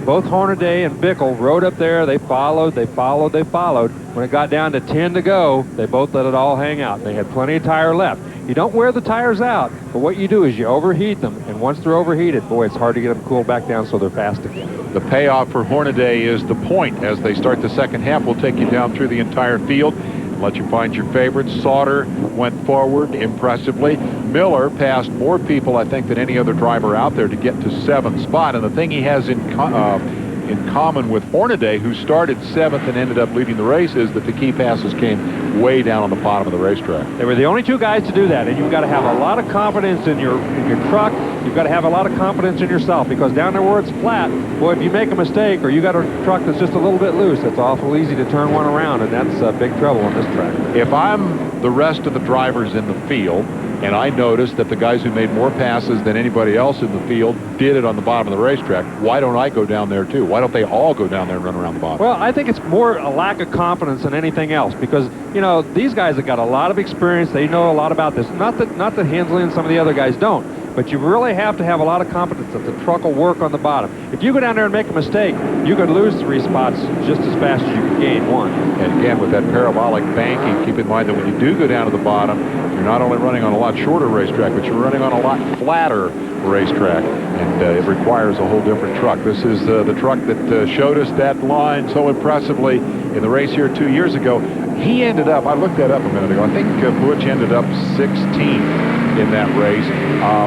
Both Hornaday and Bickle rode up there. They followed. When it got down to 10 to go, they both let it all hang out. They had plenty of tire left. You don't wear the tires out, but what you do is you overheat them, and once they're overheated, boy, it's hard to get them cooled back down so they're fast again. The payoff for Hornaday is the point. As they start the second half, we'll take you down through the entire field and let you find your favorites. Sauter went forward impressively. Miller passed more people, I think, than any other driver out there to get to 7th spot. And the thing he has in common with Hornaday, who started 7th and ended up leading the race, is that the key passes came way down on the bottom of the racetrack. They were the only 2 guys to do that, and you've got to have a lot of confidence in your truck. You've got to have a lot of confidence in yourself, because down there where it's flat, boy, if you make a mistake or you got a truck that's just a little bit loose, it's awful easy to turn one around, and that's big trouble on this track. If I'm the rest of the drivers in the field, and I noticed that the guys who made more passes than anybody else in the field did it on the bottom of the racetrack, why don't I go down there too? Why don't they all go down there and run around the bottom? Well, I think it's more a lack of confidence than anything else, because, these guys have got a lot of experience. They know a lot about this. Not that Hensley and some of the other guys don't, but you really have to have a lot of confidence that the truck will work on the bottom. If you go down there and make a mistake, you could lose 3 spots just as fast as you could gain 1. And again, with that parabolic banking, keep in mind that when you do go down to the bottom, you're not only running on a lot shorter racetrack, but you're running on a lot flatter racetrack, and it requires a whole different truck. This is the truck that showed us that line so impressively in the race here 2 years ago. He ended up, I looked that up a minute ago, I think Butch ended up 16th in that race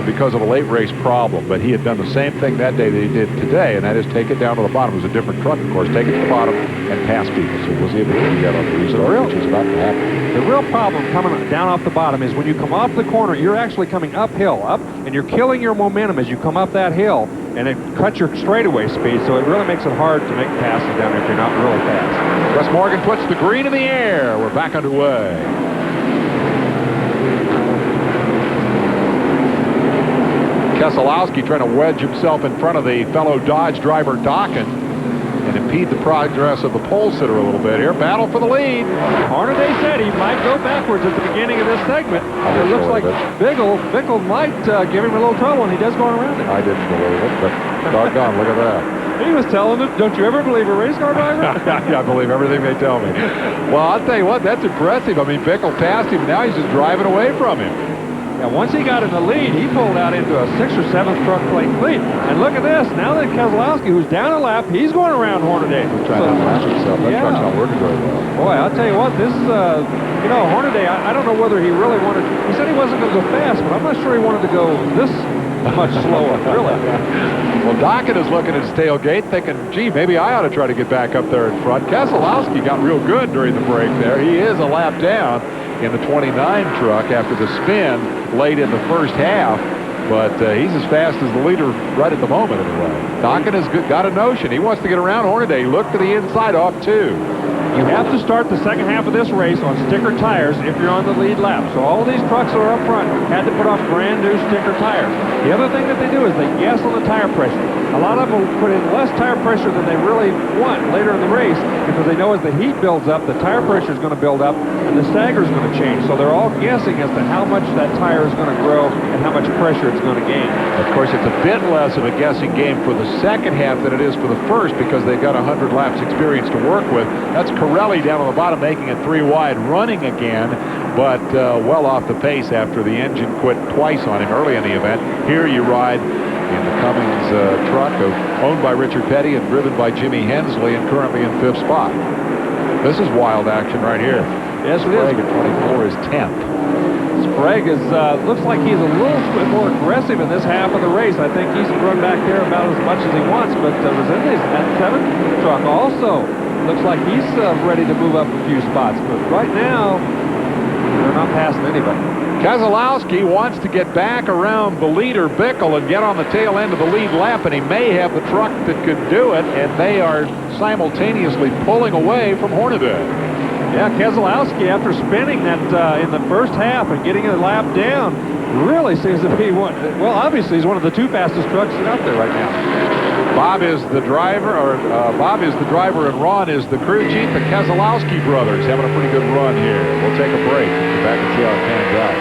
because of a late race problem. But he had done the same thing that day that he did today, and that is take it down to the bottom. It was a different truck, of course. Take it to the bottom and pass people. So we'll see if he can do that on the restart, which is about to happen. The real problem coming down off the bottom is when you come off the corner, you're actually coming uphill, and you're killing your momentum as you come up that hill, and it cuts your straightaway speed, so it really makes it hard to make passes down there if you're not really fast. Wes Morgan puts the green in the air. We're back underway. Keselowski trying to wedge himself in front of the fellow Dodge driver Dokken and impede the progress of the pole sitter a little bit here. Battle for the lead. Hornaday said he might go backwards at the beginning of this segment. It looks like Bickle might give him a little trouble, and he does go around it. I didn't believe it, but doggone, look at that. He was telling him, don't you ever believe a race car driver? Yeah, I believe everything they tell me. Well, I'll tell you what, that's impressive. I mean, Bickle passed him. Now he's just driving away from him. Yeah, once he got in the lead, he pulled out into a 6th or 7th truck plate lead. And look at this. Now that Keselowski, who's down a lap, he's going around Hornaday. He's trying to outlast himself. That truck's not working very well. Boy, I'll tell you what, this, Hornaday, I don't know whether he really wanted, he said he wasn't going to go fast, but I'm not sure he wanted to go this much slower, really. Well, Dokken is looking at his tailgate thinking, gee, maybe I ought to try to get back up there in front. Keselowski got real good during the break there. He is a lap down in the 29 truck after the spin late in the first half, but he's as fast as the leader right at the moment anyway. Dokken has got a notion. He wants to get around Hornaday. Look to the inside off two. You have to start the second half of this race on sticker tires if you're on the lead lap. So all these trucks that are up front had to put on brand new sticker tires. The other thing that they do is they guess on the tire pressure. A lot of them will put in less tire pressure than they really want later in the race because they know as the heat builds up, the tire pressure is going to build up and the stagger is going to change. So they're all guessing as to how much that tire is going to grow and how much pressure it's going to gain. Of course, it's a bit less of a guessing game for the second half than it is for the first because they've got 100 laps experience to work with. That's Corelli down on the bottom making it 3 wide, running again, but well off the pace after the engine quit twice on him early in the event. Here you ride in the Cummins truck owned by Richard Petty and driven by Jimmy Hensley and currently in 5th spot. This is wild action right here. Yes, it Sprague is. at 24 is 10th. Sprague is, looks like he's a little bit more aggressive in this half of the race. I think he's run back there about as much as he wants, but Resendes in that 7th truck also looks like he's ready to move up a few spots. But right now, they're not passing anybody. Keselowski wants to get back around the leader, Bickle, and get on the tail end of the lead lap, and he may have the truck that could do it, and they are simultaneously pulling away from Hornaday. Yeah, Keselowski, after spinning that in the first half and getting a lap down, really seems to be one. Well, obviously, he's one of the 2 fastest trucks out there right now. Bob is the driver, and Ron is the crew chief. The Keselowski brothers having a pretty good run here. We'll take a break. Get back and see how it pans out.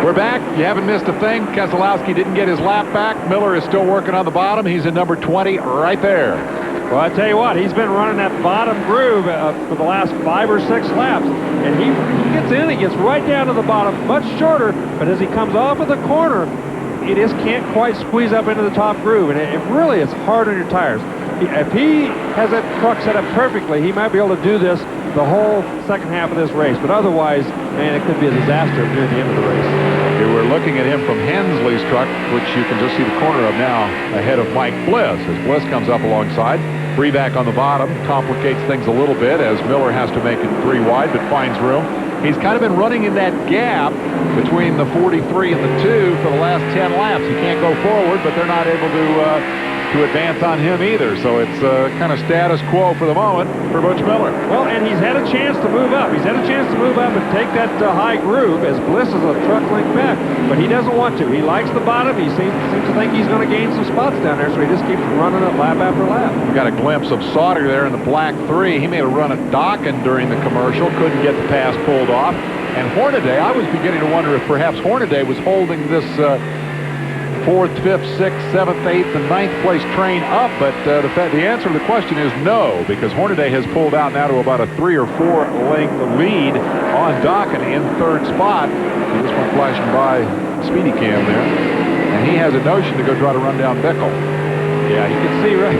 We're back. You haven't missed a thing. Keselowski didn't get his lap back. Miller is still working on the bottom. He's in number 20 right there. Well, I tell you what, he's been running that bottom groove for the last 5 or 6 laps, and he gets in, he gets right down to the bottom, much shorter, but as he comes off of the corner, he just can't quite squeeze up into the top groove, and it really is hard on your tires. If he has that truck set up perfectly, he might be able to do this the whole second half of this race, but otherwise, man, it could be a disaster near the end of the race. Okay, we're looking at him from Hensley's truck, which you can just see the corner of now ahead of Mike Bliss as Bliss comes up alongside. Breback on the bottom complicates things a little bit as Miller has to make it 3 wide but finds room. He's kind of been running in that gap between the 43 and the 2 for the last 10 laps. He can't go forward, but they're not able to advance on him either. So it's kind of status quo for the moment for Butch Miller. Well, and he's had a chance to move up. He's had a chance to move up and take that high groove as Bliss is a truck length back, but he doesn't want to. He likes the bottom. He seems to think he's going to gain some spots down there, so he just keeps running it lap after lap. We got a glimpse of Sauter there in the black 3. He made a run at Dokken during the commercial, couldn't get the pass pulled off. And Hornaday, I was beginning to wonder if perhaps Hornaday was holding this 4th, 5th, 6th, 7th, 8th, and 9th place train up, but the answer to the question is no, because Hornaday has pulled out now to about a 3 or 4 length lead on Dokken in 3rd spot. See this one flashing by Speedy Cam there, and he has a notion to go try to run down Bickle. Yeah, you can see right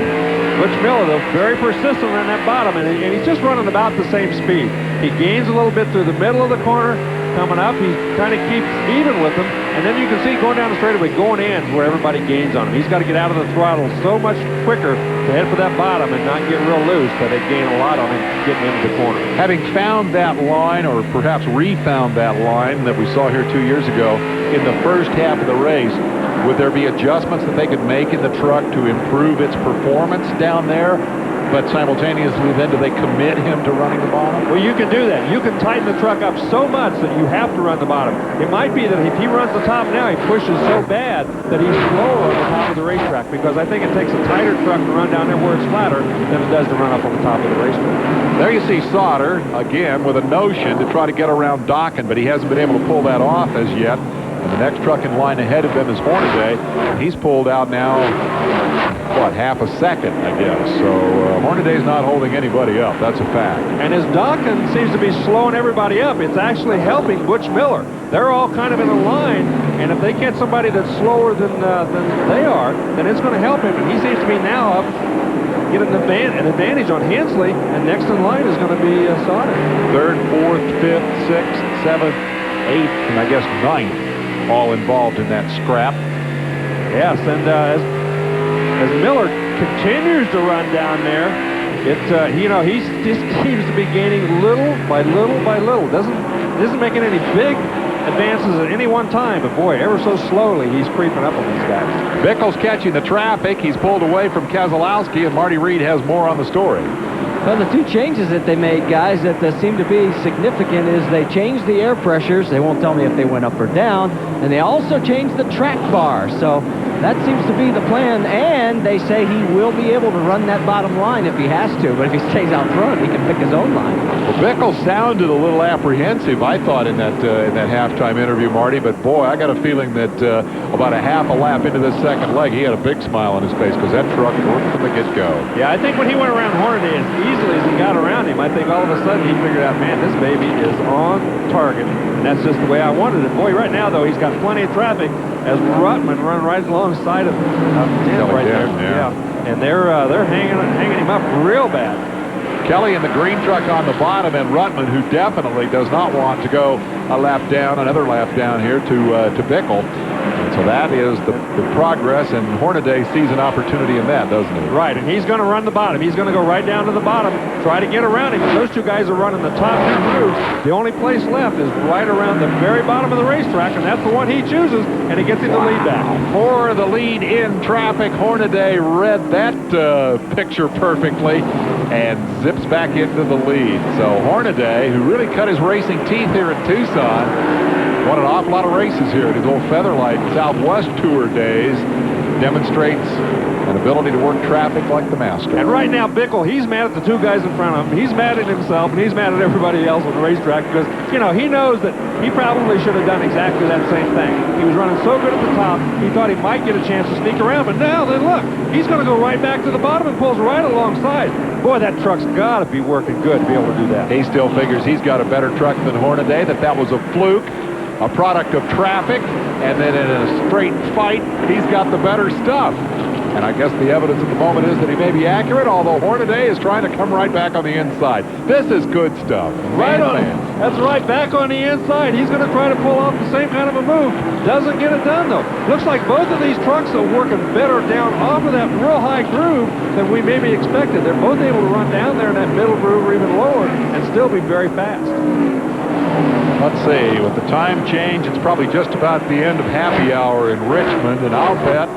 Butch Miller, though, very persistent on that bottom, and he's just running about the same speed. He gains a little bit through the middle of the corner. Coming up, he kind of keeps even with them, and then you can see going down the straightaway, going in where everybody gains on him. He's got to get out of the throttle so much quicker to head for that bottom and not get real loose, but they gain a lot on him getting into the corner. Having found that line, or perhaps refound that line that we saw here 2 years ago in the first half of the race, would there be adjustments that they could make in the truck to improve its performance down there? But simultaneously, then, do they commit him to running the bottom? Well, you can do that. You can tighten the truck up so much that you have to run the bottom. It might be that if he runs the top now, he pushes so bad that he's slower on the top of the racetrack, because I think it takes a tighter truck to run down there where it's flatter than it does to run up on the top of the racetrack. There you see Sauter, again, with a notion to try to get around Dockin, but he hasn't been able to pull that off as yet. And the next truck in line ahead of them is Hornaday. He's pulled out now, what, half a second, I guess. So Hornaday's not holding anybody up. That's a fact. And as Dockin seems to be slowing everybody up, it's actually helping Butch Miller. They're all kind of in a line, and if they get somebody that's slower than they are, then it's going to help him. And he seems to be now up, getting an advantage on Hensley, and next in line is going to be Sauter. Third, fourth, fifth, sixth, seventh, eighth, and I guess ninth, all involved in that scrap. Yes, and as Miller continues to run down there, he just seems to be gaining little by little by little. Isn't making any big advances at any one time, but boy, ever so slowly he's creeping up on these guys. Bickle's catching the traffic. He's pulled away from Keselowski, and Marty Reed has more on the story. Well, the two changes that they made, guys, that seem to be significant is they changed the air pressures. They won't tell me if they went up or down. And they also changed the track bar. So that seems to be the plan. And they say he will be able to run that bottom line if he has to. But if he stays out front, he can pick his own line. Well, Bickle sounded a little apprehensive, I thought, in that halftime interview, Marty. But, boy, I got a feeling that about a half a lap into this second leg, he had a big smile on his face because that truck worked from the get-go. Yeah, I think when he went around Hornaday as easily as he got around him, I think all of a sudden he figured out, man, this baby is on target. And that's just the way I wanted it. Boy, right now, though, he's got plenty of traffic as Ruttman run right alongside of him right there. Yeah. And they're hanging him up real bad. Kelly in the green truck on the bottom, and Ruttman, who definitely does not want to go another lap down here to Bickle. And so that is the progress, and Hornaday sees an opportunity in that, doesn't he? Right, and he's going to run the bottom. He's going to go right down to the bottom, try to get around him. Those two guys are running the top two grooves. The only place left is right around the very bottom of the racetrack, and that's the one he chooses, and it gets him the lead back. For the lead in traffic, Hornaday read that picture perfectly and zips back into the lead. So Hornaday, who really cut his racing teeth here in Tucson, won an awful lot of races here at his old Featherlight Southwest Tour days, demonstrates an ability to work traffic like the master. And right now, Bickle, he's mad at the two guys in front of him. He's mad at himself, and he's mad at everybody else on the racetrack because, he knows that he probably should have done exactly that same thing. He was running so good at the top, he thought he might get a chance to sneak around, but now, then look, he's going to go right back to the bottom and pulls right alongside. Boy, that truck's got to be working good to be able to do that. He still figures he's got a better truck than Hornaday, that was a fluke, a product of traffic, and then in a straight fight, he's got the better stuff. And I guess the evidence at the moment is that he may be accurate, although Hornaday is trying to come right back on the inside. This is good stuff. Right on. That's right, back on the inside. He's going to try to pull off the same kind of a move. Doesn't get it done, though. Looks like both of these trucks are working better down off of that real high groove than we maybe expected. They're both able to run down there in that middle groove or even lower and still be very fast. Let's see, with the time change, it's probably just about the end of happy hour in Richmond, and I'll bet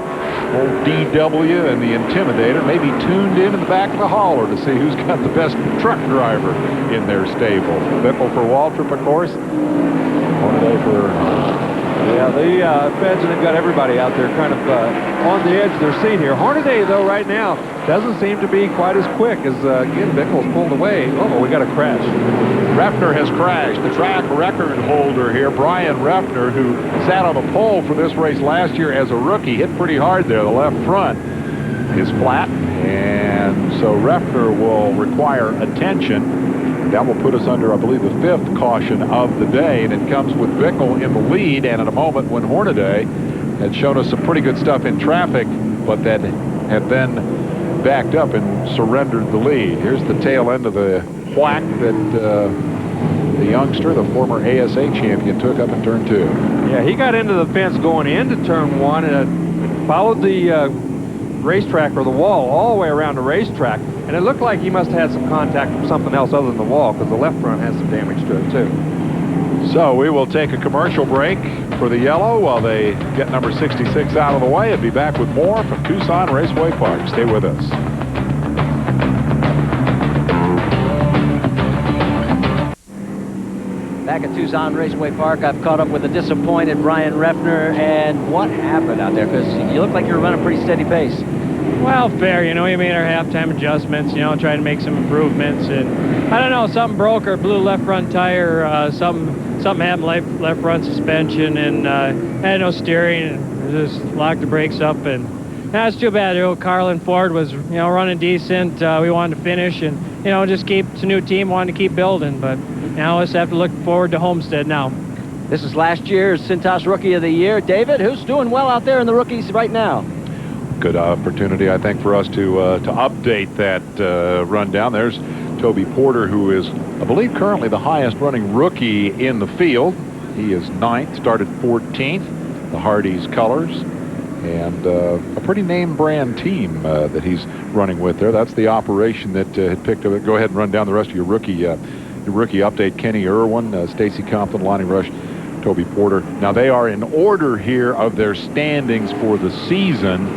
old DW and the Intimidator may be tuned in the back of the hauler to see who's got the best truck driver in their stable. Bickle for Waltrip, of course. Hornaday for... Yeah, the Feds have got everybody out there kind of on the edge of their seat here. Hornaday, though, right now doesn't seem to be quite as quick as, again, Bickle's pulled away. Oh, we got a crash. Refner has crashed. The track record holder here, Brian Refner, who sat on the pole for this race last year as a rookie, hit pretty hard there. The left front is flat, and so Refner will require attention. That will put us under, I believe, the 5th caution of the day, and it comes with Bickle in the lead, and at a moment when Hornaday had shown us some pretty good stuff in traffic, but that had then backed up and surrendered the lead. Here's the tail end of the whack that the youngster, the former ASA champion, took up in turn 2. Yeah, he got into the fence going into turn 1 and followed the racetrack or the wall all the way around the racetrack, and it looked like he must have had some contact from something else other than the wall, because the left front has some damage to it too. So we will take a commercial break for the yellow while they get number 66 out of the way, and be back with more from Tucson Raceway Park. Stay with us. Back at Tucson Raceway Park, I've caught up with a disappointed Brian Refner. And what happened out there? Because you look like you're running a pretty steady pace. Well, fair. You know, we made our halftime adjustments, you know, trying to make some improvements. And I don't know, something broke or blew left front tire. Something happened left front suspension, and had no steering, and just locked the brakes up. And that's too bad. You know, Carlin Ford was, you know, running decent. We wanted to finish, and, you know, just keep, it's a new team, wanted to keep building. But now let's have to look forward to Homestead now. This is last year's Cintas Rookie of the Year. David, who's doing well out there in the rookies right now? Good opportunity, I think, for us to update that rundown. There's Toby Porter, who is, I believe, currently the highest running rookie in the field. He is 9th, started 14th, the Hardee's colors, and a pretty name brand team that he's running with there. That's the operation that had picked up. Go ahead and run down the rest of your rookie update. Kenny Irwin, Stacy Compton, Lonnie Rush, Toby Porter. Now they are in order here of their standings for the season,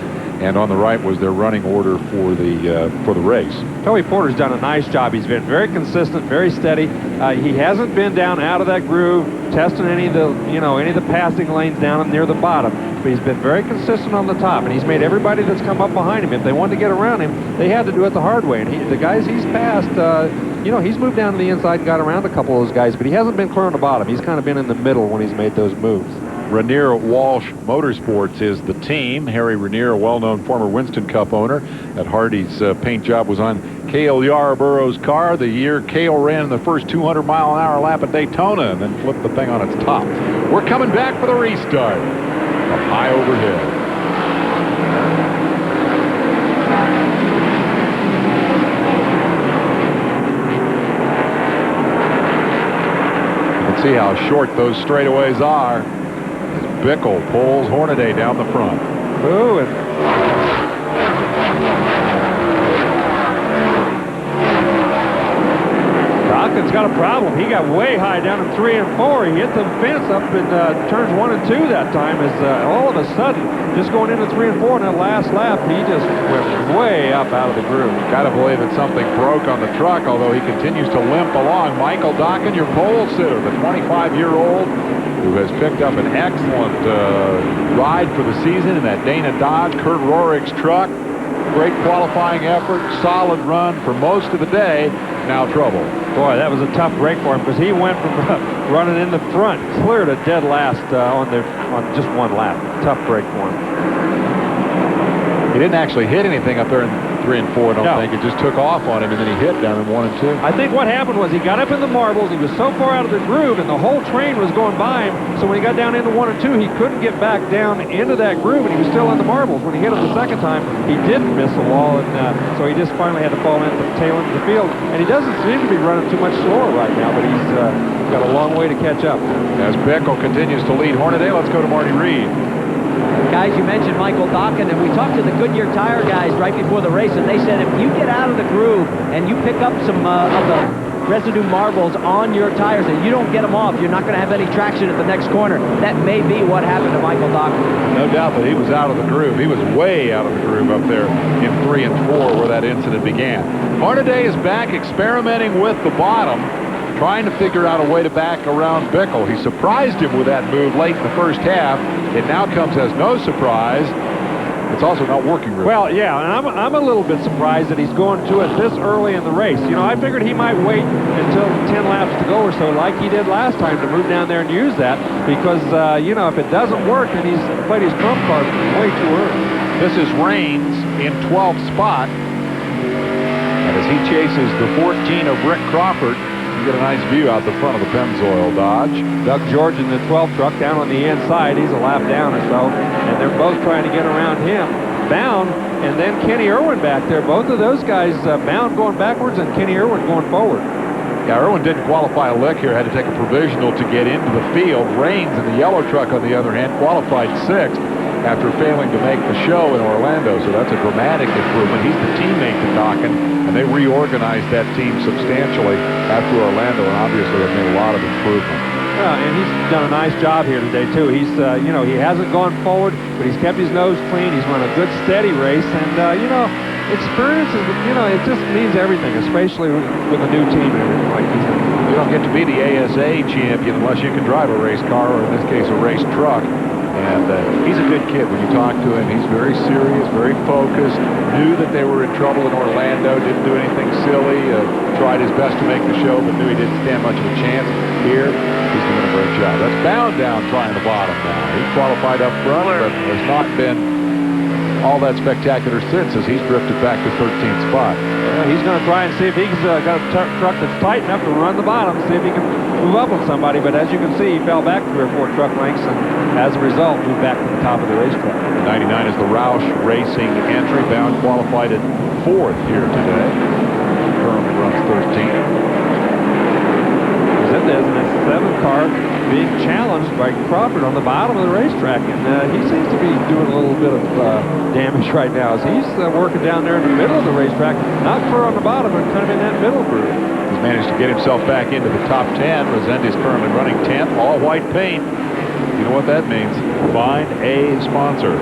and on the right was their running order for the race. Toby Porter's done a nice job. He's been very consistent, very steady. He hasn't been down out of that groove, testing any of the passing lanes down near the bottom. But he's been very consistent on the top, and he's made everybody that's come up behind him, if they wanted to get around him, they had to do it the hard way. And the guys he's passed, he's moved down to the inside and got around a couple of those guys, but he hasn't been clear on the bottom. He's kind of been in the middle when he's made those moves. Rainier Walsh Motorsports is the team. Harry Rainier, a well-known former Winston Cup owner. That Hardee's paint job was on Cale Yarborough's car the year Cale ran the first 200-mile-an-hour lap at Daytona and then flipped the thing on its top. We're coming back for the restart. Up high overhead. You can see how short those straightaways are. Bickle pulls Hornaday down the front. Ooh, and Dawkins got a problem. He got way high down in 3 and 4. He hit the fence up in turns 1 and 2 that time, as all of a sudden, just going into 3 and 4 in that last lap, he just went way up out of the groove. Got to believe that something broke on the truck, although he continues to limp along. Michael Dawkins, your pole sitter, the 25-year-old, who has picked up an excellent ride for the season in that Dana Dodge Kurt Rorick's truck. Great qualifying effort, solid run for most of the day. Now trouble. Boy, that was a tough break for him, because he went from running in the front clear to dead last on just one lap. Tough break for him. He didn't actually hit anything up there in 3 and 4, I don't think. It just took off on him, and then he hit down in 1 and 2. I think what happened was he got up in the marbles. He was so far out of the groove, and the whole train was going by him. So when he got down into 1 and 2, he couldn't get back down into that groove, and he was still in the marbles. When he hit it the second time, he didn't miss the wall, and so he just finally had to fall into the tail end of the field. And he doesn't seem to be running too much slower right now, but he's got a long way to catch up. As Bickle continues to lead Hornaday, let's go to Marty Reed. Guys, you mentioned Michael Dawkins, and we talked to the Goodyear Tire guys right before the race, and they said if you get out of the groove and you pick up some of the residue marbles on your tires and you don't get them off, you're not going to have any traction at the next corner. That may be what happened to Michael Dawkins. No doubt that he was out of the groove. He was way out of the groove up there in 3 and 4 where that incident began. Hornaday is back experimenting with the bottom, trying to figure out a way to back around Bickle. He surprised him with that move late in the first half. It now comes as no surprise. It's also not working really well. Yeah, and I'm a little bit surprised that he's going to it this early in the race. You know, I figured he might wait until 10 laps to go or so, like he did last time, to move down there and use that, because, if it doesn't work, then he's played his trump card way too early. This is Raines in 12th spot. And as he chases the 14 of Rick Crawford, you get a nice view out the front of the Pennzoil Dodge. Doug George in the 12th truck down on the inside. He's a lap down or so, and they're both trying to get around him. Bound and then Kenny Irwin back there. Both of those guys bound going backwards and Kenny Irwin going forward. Yeah, Irwin didn't qualify a lick here, had to take a provisional to get into the field. Raines in the yellow truck, on the other hand, qualified 6th after failing to make the show in Orlando, so that's a dramatic improvement. He's the teammate to Dokken, and they reorganized that team substantially after Orlando, and obviously they've made a lot of improvement. Yeah, and he's done a nice job here today, too. He's, you know, he hasn't gone forward, but he's kept his nose clean. He's run a good, steady race, and, you know, experience is, you know, it just means everything, especially with a new team and everything like he's in. You don't get to be the ASA champion unless you can drive a race car, or in this case, a race truck. And he's a good kid when you talk to him. He's very serious, very focused, knew that they were in trouble in Orlando, didn't do anything silly, tried his best to make the show, but knew he didn't stand much of a chance. Here, he's doing a great job. That's Bound down trying the bottom now. He qualified up front, but has not been all that spectacular since, as he's drifted back to 13th spot. Yeah, he's going to try and see if he's got a truck that's tight enough to run the bottom, see if he can move up on somebody. But as you can see, he fell back 3 or 4 truck lengths, and as a result, moved back to the top of the racetrack. 99 is the Roush Racing entry. Bound qualified at 4th here today. Currently runs 13th. Resendez in his 7th car being challenged by Crawford on the bottom of the racetrack, and he seems to be doing a little bit of damage right now as he's working down there in the middle of the racetrack, not far on the bottom, but kind of in that middle group. He's managed to get himself back into the top 10. Resendez currently running 10th, all white paint. You know what that means? Find a sponsor.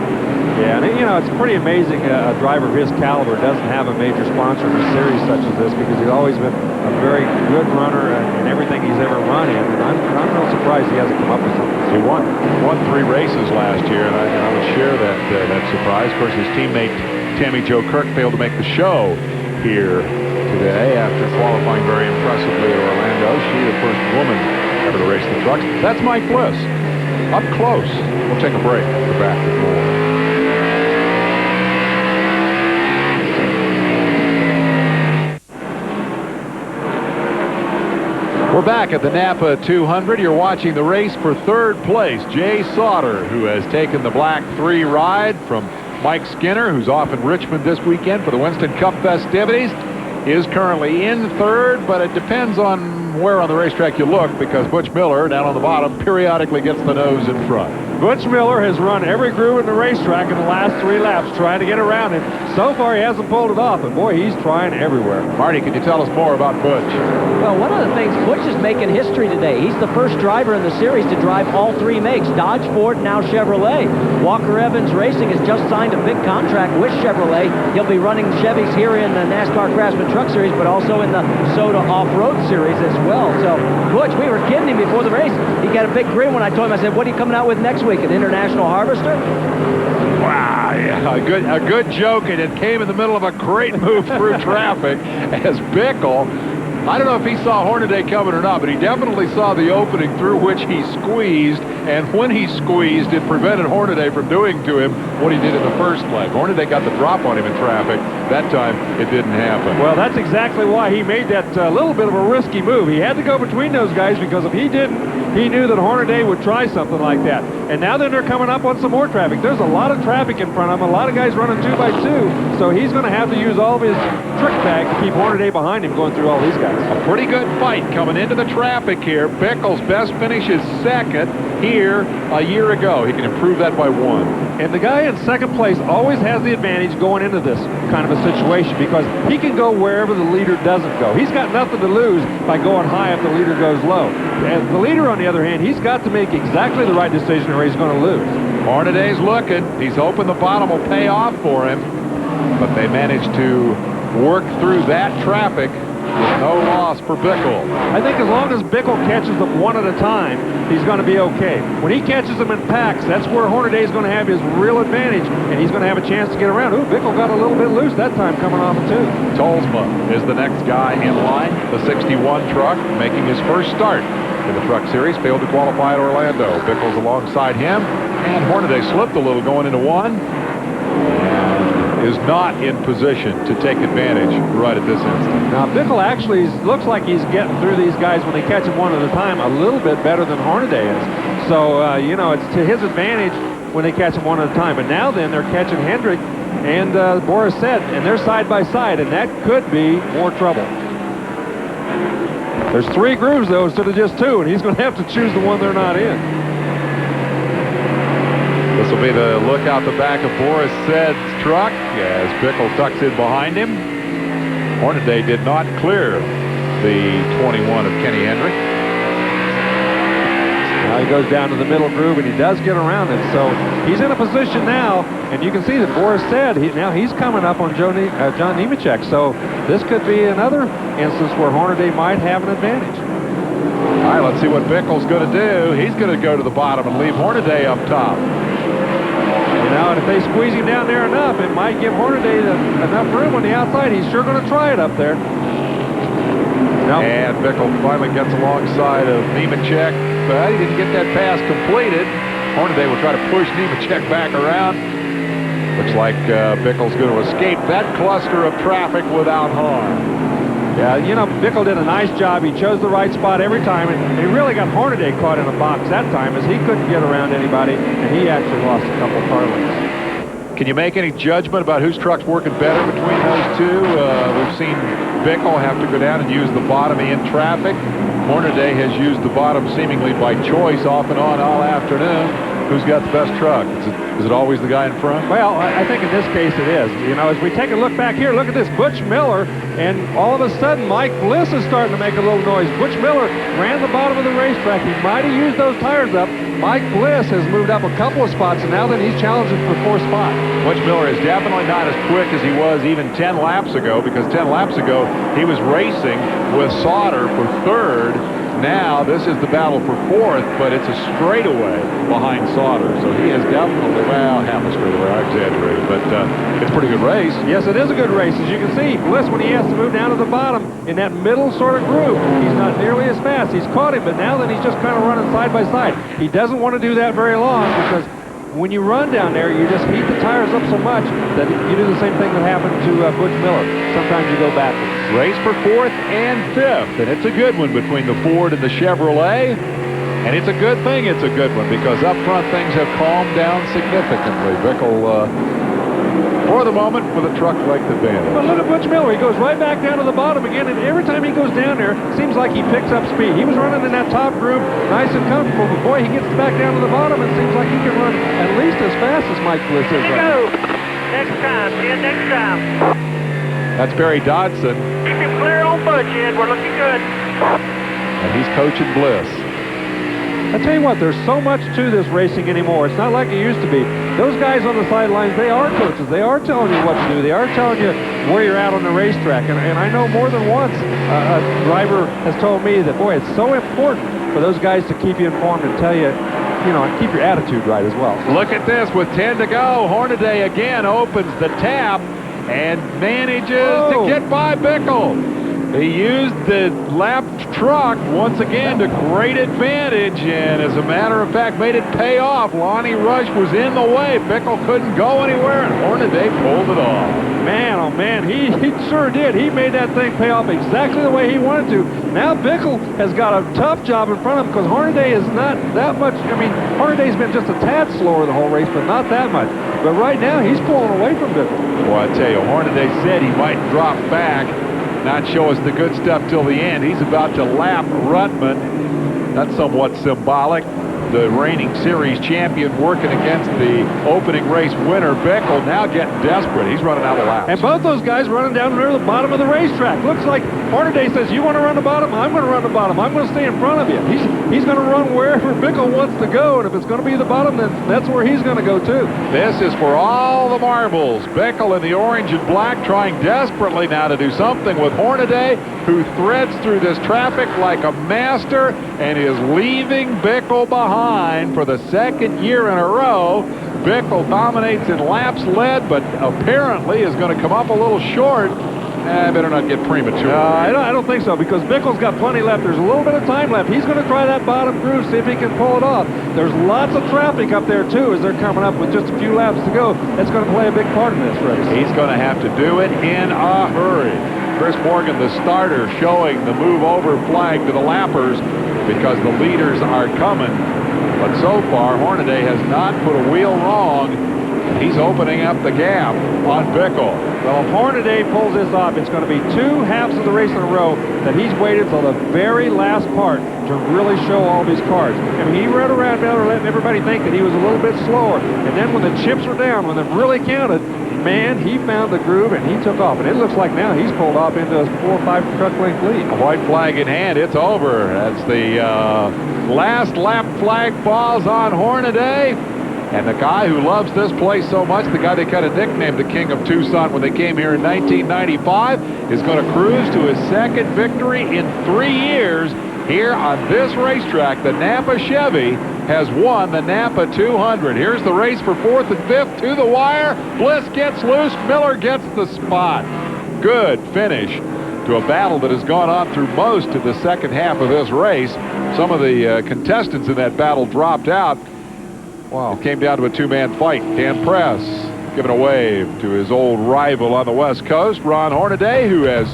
Yeah, and you know, it's pretty amazing a driver of his caliber doesn't have a major sponsor in a series such as this, because he's always been a very good runner in everything he's ever run in, and I'm real surprised he hasn't come up with something. He won 3 races last year, and I would share that surprise. Of course, his teammate Tammy Jo Kirk failed to make the show here today after qualifying very impressively at Orlando. She, the first woman ever to race the trucks. That's Mike Bliss. Up close. We'll take a break. We're back with more. We're back at the Napa 200. You're watching the race for 3rd place. Jay Sauter, who has taken the Black 3 ride from Mike Skinner, who's off in Richmond this weekend for the Winston Cup festivities, is currently in 3rd, but it depends on where on the racetrack you look, because Butch Miller, down on the bottom, periodically gets the nose in front. Butch Miller has run every groove in the racetrack in the last 3 laps trying to get around him. So far, he hasn't pulled it off, but boy, he's trying everywhere. Marty, can you tell us more about Butch? Well, one of the things, Butch is making history today. He's the first driver in the series to drive all 3 makes, Dodge, Ford, and now Chevrolet. Walker Evans Racing has just signed a big contract with Chevrolet. He'll be running Chevys here in the NASCAR Craftsman Truck Series, but also in the Soda Off-Road Series as well. So, Butch, we were kidding him before the race. He got a big grin when I told him, I said, what are you coming out with next week, an International Harvester? Wow, yeah, a good joke, and it came in the middle of a great move through traffic as Bickle, I don't know if he saw Hornaday coming or not, but he definitely saw the opening through which he squeezed, and when he squeezed, it prevented Hornaday from doing to him what he did in the first leg. Hornaday got the drop on him in traffic. That time, it didn't happen. Well, that's exactly why he made that little bit of a risky move. He had to go between those guys, because if he didn't, he knew that Hornaday would try something like that. And now then they're coming up on some more traffic. There's a lot of traffic in front of him, a lot of guys running 2x2, so he's going to have to use all of his trick bag to keep Hornaday behind him going through all these guys. A pretty good fight coming into the traffic here. Bickle's best finish is 2nd here a year ago. He can improve that by 1. And the guy in 2nd place always has the advantage going into this kind of a situation, because he can go wherever the leader doesn't go. He's got nothing to lose by going high if the leader goes low. And the leader, on the other hand, he's got to make exactly the right decision or he's going to lose. Hornaday's looking. He's hoping the bottom will pay off for him. But they managed to work through that traffic with no loss for Bickle. I think as long as Bickle catches them one at a time, he's going to be okay. When he catches them in packs, that's where Hornaday's going to have his real advantage, and he's going to have a chance to get around. Ooh, Bickle got a little bit loose that time coming off of 2. Tolsma is the next guy in line. The 61 truck making his first start in the Truck Series. Failed to qualify at Orlando. Bickle's alongside him, and Hornaday slipped a little going into 1. And is not in position to take advantage right at this instant. Now, Bickle actually looks like he's getting through these guys when they catch him one at a time a little bit better than Hornaday is. So, you know, it's to his advantage when they catch him one at a time. But now then, they're catching Hendrick and Boris said, and they're side by side, and that could be more trouble. There's 3 grooves, though, instead of just 2, and he's going to have to choose the one they're not in. This will be the look out the back of Boris Said's truck as Bickle tucks in behind him. Hornaday did not clear the 21 of Kenny Hendrick. Now he goes down to the middle groove, and he does get around it. So he's in a position now, and you can see that Boris Said, now he's coming up on John Nemechek. So this could be another instance where Hornaday might have an advantage. All right, let's see what Bickle's going to do. He's going to go to the bottom and leave Hornaday up top. You know, and if they squeeze him down there enough, it might give Hornaday enough room on the outside. He's sure going to try it up there. Nope. And Bickle finally gets alongside of Nemechek, but he didn't get that pass completed. Hornaday will try to push Nemechek back around. Looks like Bickle's going to escape that cluster of traffic without harm. Yeah, you know, Bickle did a nice job. He chose the right spot every time, and he really got Hornaday caught in a box that time as he couldn't get around anybody, and he actually lost a couple car lengths. Can you make any judgment about whose truck's working better between those two? We've seen Bickle have to go down and use the bottom in traffic. Hornaday has used the bottom seemingly by choice off and on all afternoon. Who's got the best truck? Is it always the guy in front? Well, I think in this case it is. You know, as we take a look back here, look at this, Butch Miller, and all of a sudden Mike Bliss is starting to make a little noise. Butch Miller ran the bottom of the racetrack. He might have used those tires up. Mike Bliss has moved up a couple of spots, and now then he's challenging for 4th spot. Butch Miller is definitely not as quick as he was even 10 laps ago, because 10 laps ago he was racing with Sauter for 3rd. Now this is the battle for 4th, but it's a straightaway behind Sauter. So he is definitely, well, half a straightaway, I exaggerated, but it's a pretty good race. Yes, it is a good race. As you can see, Bliss, when he has to move down to the bottom in that middle sort of groove, he's not nearly as fast. He's caught him, but now then he's just kind of running side by side. He doesn't want to do that very long, because when you run down there, you just heat the tires up so much that you do the same thing that happened to Butch Miller. Sometimes you go backwards. Race for 4th and 5th, and it's a good one between the Ford and the Chevrolet. And it's a good thing it's a good one, because up front things have calmed down significantly. Bickle, for the moment, with a truck like the van. But look at Butch Miller. He goes right back down to the bottom again, and every time he goes down there, it seems like he picks up speed. He was running in that top groove nice and comfortable, but boy, he gets back down to the bottom, and it seems like he can run at least as fast as Mike Bliss is. Next time, Ed, next time. That's Barry Dodson. Keep him clear on Butch, Ed. We're looking good. And he's coaching Bliss. I tell you what, there's so much to this racing anymore. It's not like it used to be. Those guys on the sidelines, they are coaches. They are telling you what to do. They are telling you where you're at on the racetrack. And I know more than once a driver has told me that, boy, it's so important for those guys to keep you informed and tell you, you know, and keep your attitude right as well. Look at this. With 10 to go, Hornaday again opens the tap and manages to get by Bickle. He used the lapped truck once again to great advantage, and as a matter of fact, made it pay off. Lonnie Rush was in the way. Bickle couldn't go anywhere, and Hornaday pulled it off. Man, oh man, he sure did. He made that thing pay off exactly the way he wanted to. Now Bickle has got a tough job in front of him, because Hornaday is not that much. I mean, Hornaday's been just a tad slower the whole race, but not that much. But right now, he's pulling away from Bickle. Well, I tell you, Hornaday said he might drop back, not show us the good stuff till the end. He's about to lap Ruttman. That's somewhat symbolic. The reigning series champion working against the opening race winner, Bickle, now getting desperate. He's running out of laps. And both those guys running down near the bottom of the racetrack. Looks like Hornaday says, you want to run the bottom? I'm going to run the bottom. I'm going to stay in front of you. He's going to run wherever Bickle wants to go, and if it's going to be the bottom, then that's where he's going to go too. This is for all the marbles. Bickle in the orange and black trying desperately now to do something with Hornaday, who threads through this traffic like a master and is leaving Bickle behind for the 2nd year in a row. Bickle dominates in laps led, but apparently is going to come up a little short. I better not get premature. I don't think so, because Bickle's got plenty left. There's a little bit of time left. He's going to try that bottom groove, see if he can pull it off. There's lots of traffic up there, too, as they're coming up with just a few laps to go. That's going to play a big part in this race. He's going to have to do it in a hurry. Chris Morgan, the starter, showing the move over flag to the lappers because the leaders are coming. But so far, Hornaday has not put a wheel wrong He's opening up the gap on Bickle. Well, if Hornaday pulls this off, it's going to be 2 halves of the race in a row that he's waited till the very last part to really show all of his cards. I mean, he rode around Miller letting everybody think that he was a little bit slower. And then when the chips were down, when it really counted, man, he found the groove and he took off. And it looks like now he's pulled off into a 4 or 5 truck length lead. A white flag in hand. It's over. That's the last lap flag falls on Hornaday. And the guy who loves this place so much, the guy they kind of nicknamed the King of Tucson when they came here in 1995, is going to cruise to his second victory in 3 years here on this racetrack. The NAPA Chevy has won the NAPA 200. Here's the race for 4th and 5th to the wire. Bliss gets loose. Miller gets the spot. Good finish to a battle that has gone on through most of the second half of this race. Some of the contestants in that battle dropped out. Wow. It came down to a 2-man fight. Dan Press giving a wave to his old rival on the West Coast, Ron Hornaday, who has,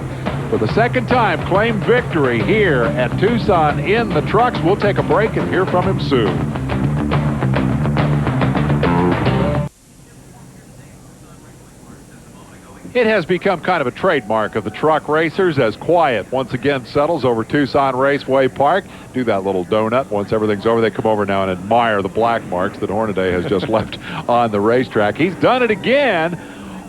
for the second time, claimed victory here at Tucson in the trucks. We'll take a break and hear from him soon. It has become kind of a trademark of the truck racers as quiet once again settles over Tucson Raceway Park. Do that little donut. Once everything's over, they come over now and admire the black marks that Hornaday has just left on the racetrack. He's done it again.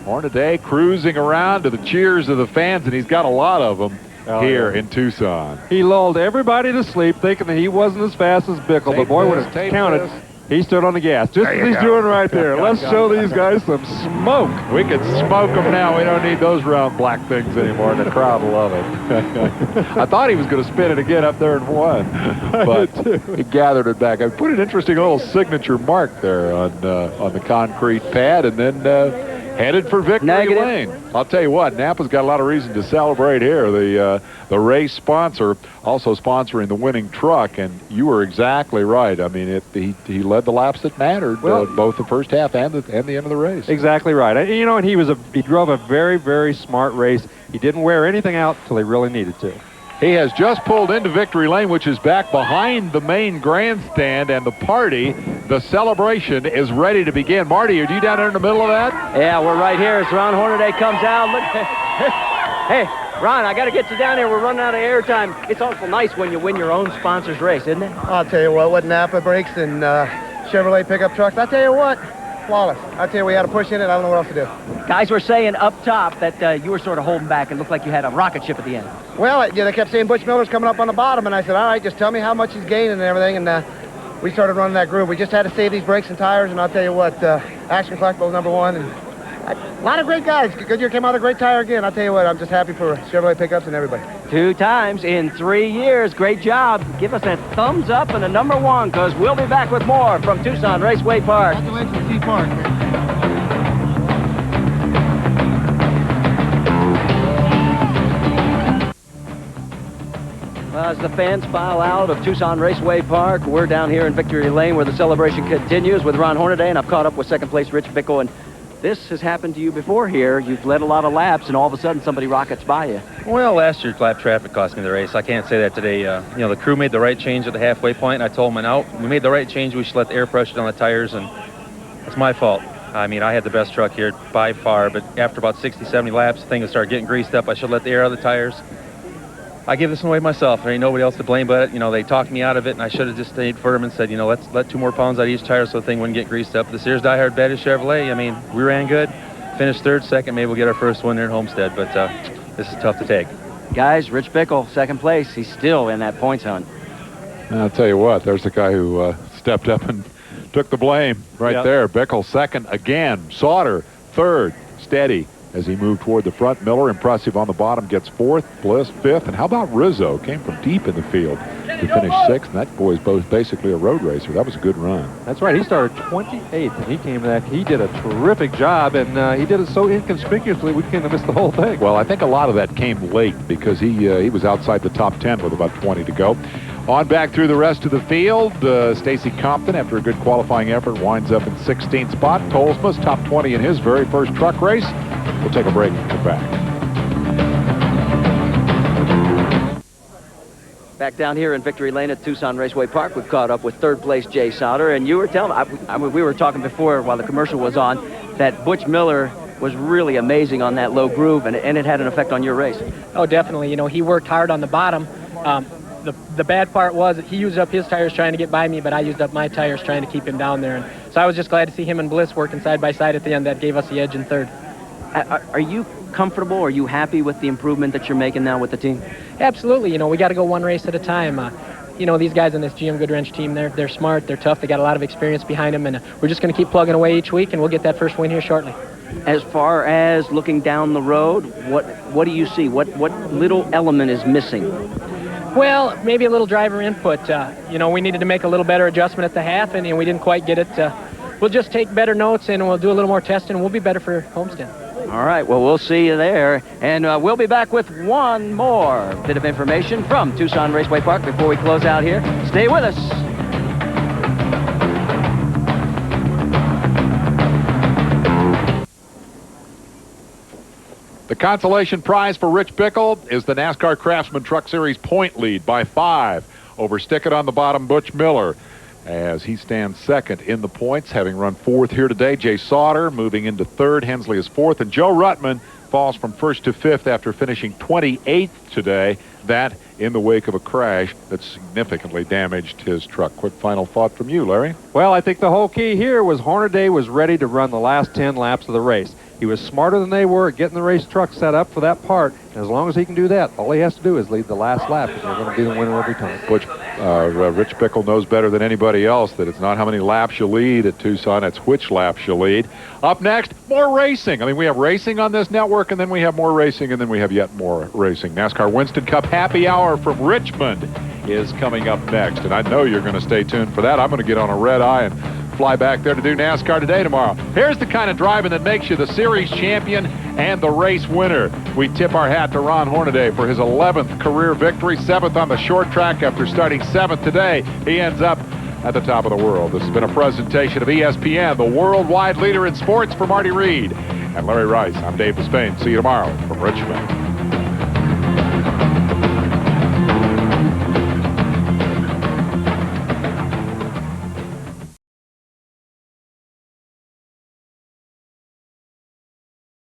Hornaday cruising around to the cheers of the fans, and he's got a lot of them here in Tucson. He lulled everybody to sleep thinking that he wasn't as fast as Bickle, but boy, when it counted, he stood on the gas, just as he's doing right there. Let's show these guys some smoke. We can smoke them now. We don't need those round black things anymore, and the crowd will love it. I thought he was going to spin it again up there and won, but he gathered it back. I put an interesting little signature mark there on the concrete pad, and then headed for victory lane. I'll tell you what, Napa's got a lot of reason to celebrate here. The race sponsor also sponsoring the winning truck, and you were exactly right. I mean, he led the laps that mattered, both the first half and the end of the race. Exactly right. And, you know, and he drove a very, very smart race. He didn't wear anything out till he really needed to. He has just pulled into victory lane, which is back behind the main grandstand, and the party, the celebration, is ready to begin. Marty, are you down there in the middle of that? Yeah, we're right here as Ron Hornaday comes out. Look, hey, Ron, I got to get you down here. We're running out of airtime. It's awful nice when you win your own sponsor's race, isn't it? I'll tell you what, with NAPA brakes and Chevrolet pickup trucks, I'll tell you what, flawless. I'll tell you, we had a push in it. I don't know what else to do. Guys were saying up top that you were sort of holding back and looked like you had a rocket ship at the end. Well, they kept saying Butch Miller's coming up on the bottom, and I said, all right, just tell me how much he's gaining and everything, and we started running that groove. We just had to save these brakes and tires, and I'll tell you what, Action Collectibles #1, and a lot of great guys. Goodyear came out with a great tire again. I'll tell you what, I'm just happy for Chevrolet pickups and everybody. 2 times in 3 years. Great job. Give us a thumbs up and a #1, because we'll be back with more from Tucson Raceway Park. Congratulations, T Park. As the fans file out of Tucson Raceway Park, we're down here in Victory Lane where the celebration continues with Ron Hornaday, and I've caught up with second place Rich Bickle. And this has happened to you before here. You've led a lot of laps, and all of a sudden somebody rockets by you. Well, last year's lap traffic cost me the race. I can't say that today. You know, the crew made the right change at the halfway point. I told them out. We made the right change. We should let the air pressure down the tires, and it's my fault. I mean, I had the best truck here by far, but after about 60, 70 laps, the thing would start getting greased up. I should let the air out of the tires. I give this one away myself. There ain't nobody else to blame but it. You know, they talked me out of it, and I should have just stayed firm and said, you know, let's let 2 more pounds out of each tire so the thing wouldn't get greased up. This here's diehard bet is Chevrolet. I mean, we ran good. Finished 3rd, 2nd. Maybe we'll get our first win there at Homestead, but this is tough to take. Guys, Rich Bickle, second place. He's still in that points hunt. I'll tell you what, there's the guy who stepped up and took the blame right there. Bickle second again. Sauter third, steady as he moved toward the front. Miller, impressive on the bottom, gets 4th. Bliss 5th. And how about Rizzo? Came from deep in the field to finish 6th. And that boy's both basically a road racer. That was a good run. That's right. He started 28th, and he came back. He did a terrific job, and he did it so inconspicuously we kind of missed the whole thing. Well, I think a lot of that came late because he was outside the top 10 with about 20 to go. On back through the rest of the field, Stacy Compton, after a good qualifying effort, winds up in 16th spot. Tolsma's top 20 in his very first truck race. We'll take a break and come back. Back down here in Victory Lane at Tucson Raceway Park, we've caught up with third place Jay Sauter, and you were telling we were talking before while the commercial was on that Butch Miller was really amazing on that low groove, and it had an effect on your race. Oh, definitely. You know, he worked hard on the bottom. The bad part was that he used up his tires trying to get by me, but I used up my tires trying to keep him down there. And so I was just glad to see him and Bliss working side by side at the end. That gave us the edge in third. Are you comfortable? Are you happy with the improvement that you're making now with the team? Absolutely. You know, we got to go one race at a time. You know, these guys in this GM Goodwrench team, they're smart, they're tough, they got a lot of experience behind them, and we're just going to keep plugging away each week, and we'll get that first win here shortly. As far as looking down the road, what do you see? What little element is missing? Well, maybe a little driver input. You know, we needed to make a little better adjustment at the half, and we didn't quite get it. We'll just take better notes, and we'll do a little more testing, and we'll be better for Homestead. All right, well, we'll see you there. And we'll be back with one more bit of information from Tucson Raceway Park before we close out here. Stay with us. The consolation prize for Rich Bickle is the NASCAR Craftsman Truck Series point lead by 5 over Stick It on the Bottom Butch Miller, as he stands second in the points, having run 4th here today. Jay Sauter moving into 3rd. Hensley is 4th, and Joe Ruttman falls from 1st to 5th after finishing 28th today. That in the wake of a crash that significantly damaged his truck. Quick final thought from you, Larry. Well, I think the whole key here was Hornaday was ready to run the last 10 laps of the race. He was smarter than they were at getting the race truck set up for that part. And as long as he can do that, all he has to do is lead the last lap, and they're going to be the winner every time. Rich Bickle knows better than anybody else that it's not how many laps you lead at Tucson, it's which laps you lead. Up next, more racing. I mean, we have racing on this network, and then we have more racing, and then we have yet more racing. NASCAR Winston Cup Happy Hour from Richmond is coming up next, and I know you're going to stay tuned for that. I'm going to get on a red eye and fly back there to do NASCAR Today tomorrow. Here's the kind of driving that makes you the series champion and the race winner. We tip our hat to Ron Hornaday for his 11th career victory, 7th on the short track after starting 7th today. He ends up at the top of the world. This has been a presentation of ESPN, the worldwide leader in sports. For Marty Reed and Larry Rice, I'm Dave Despain. See you tomorrow from Richmond.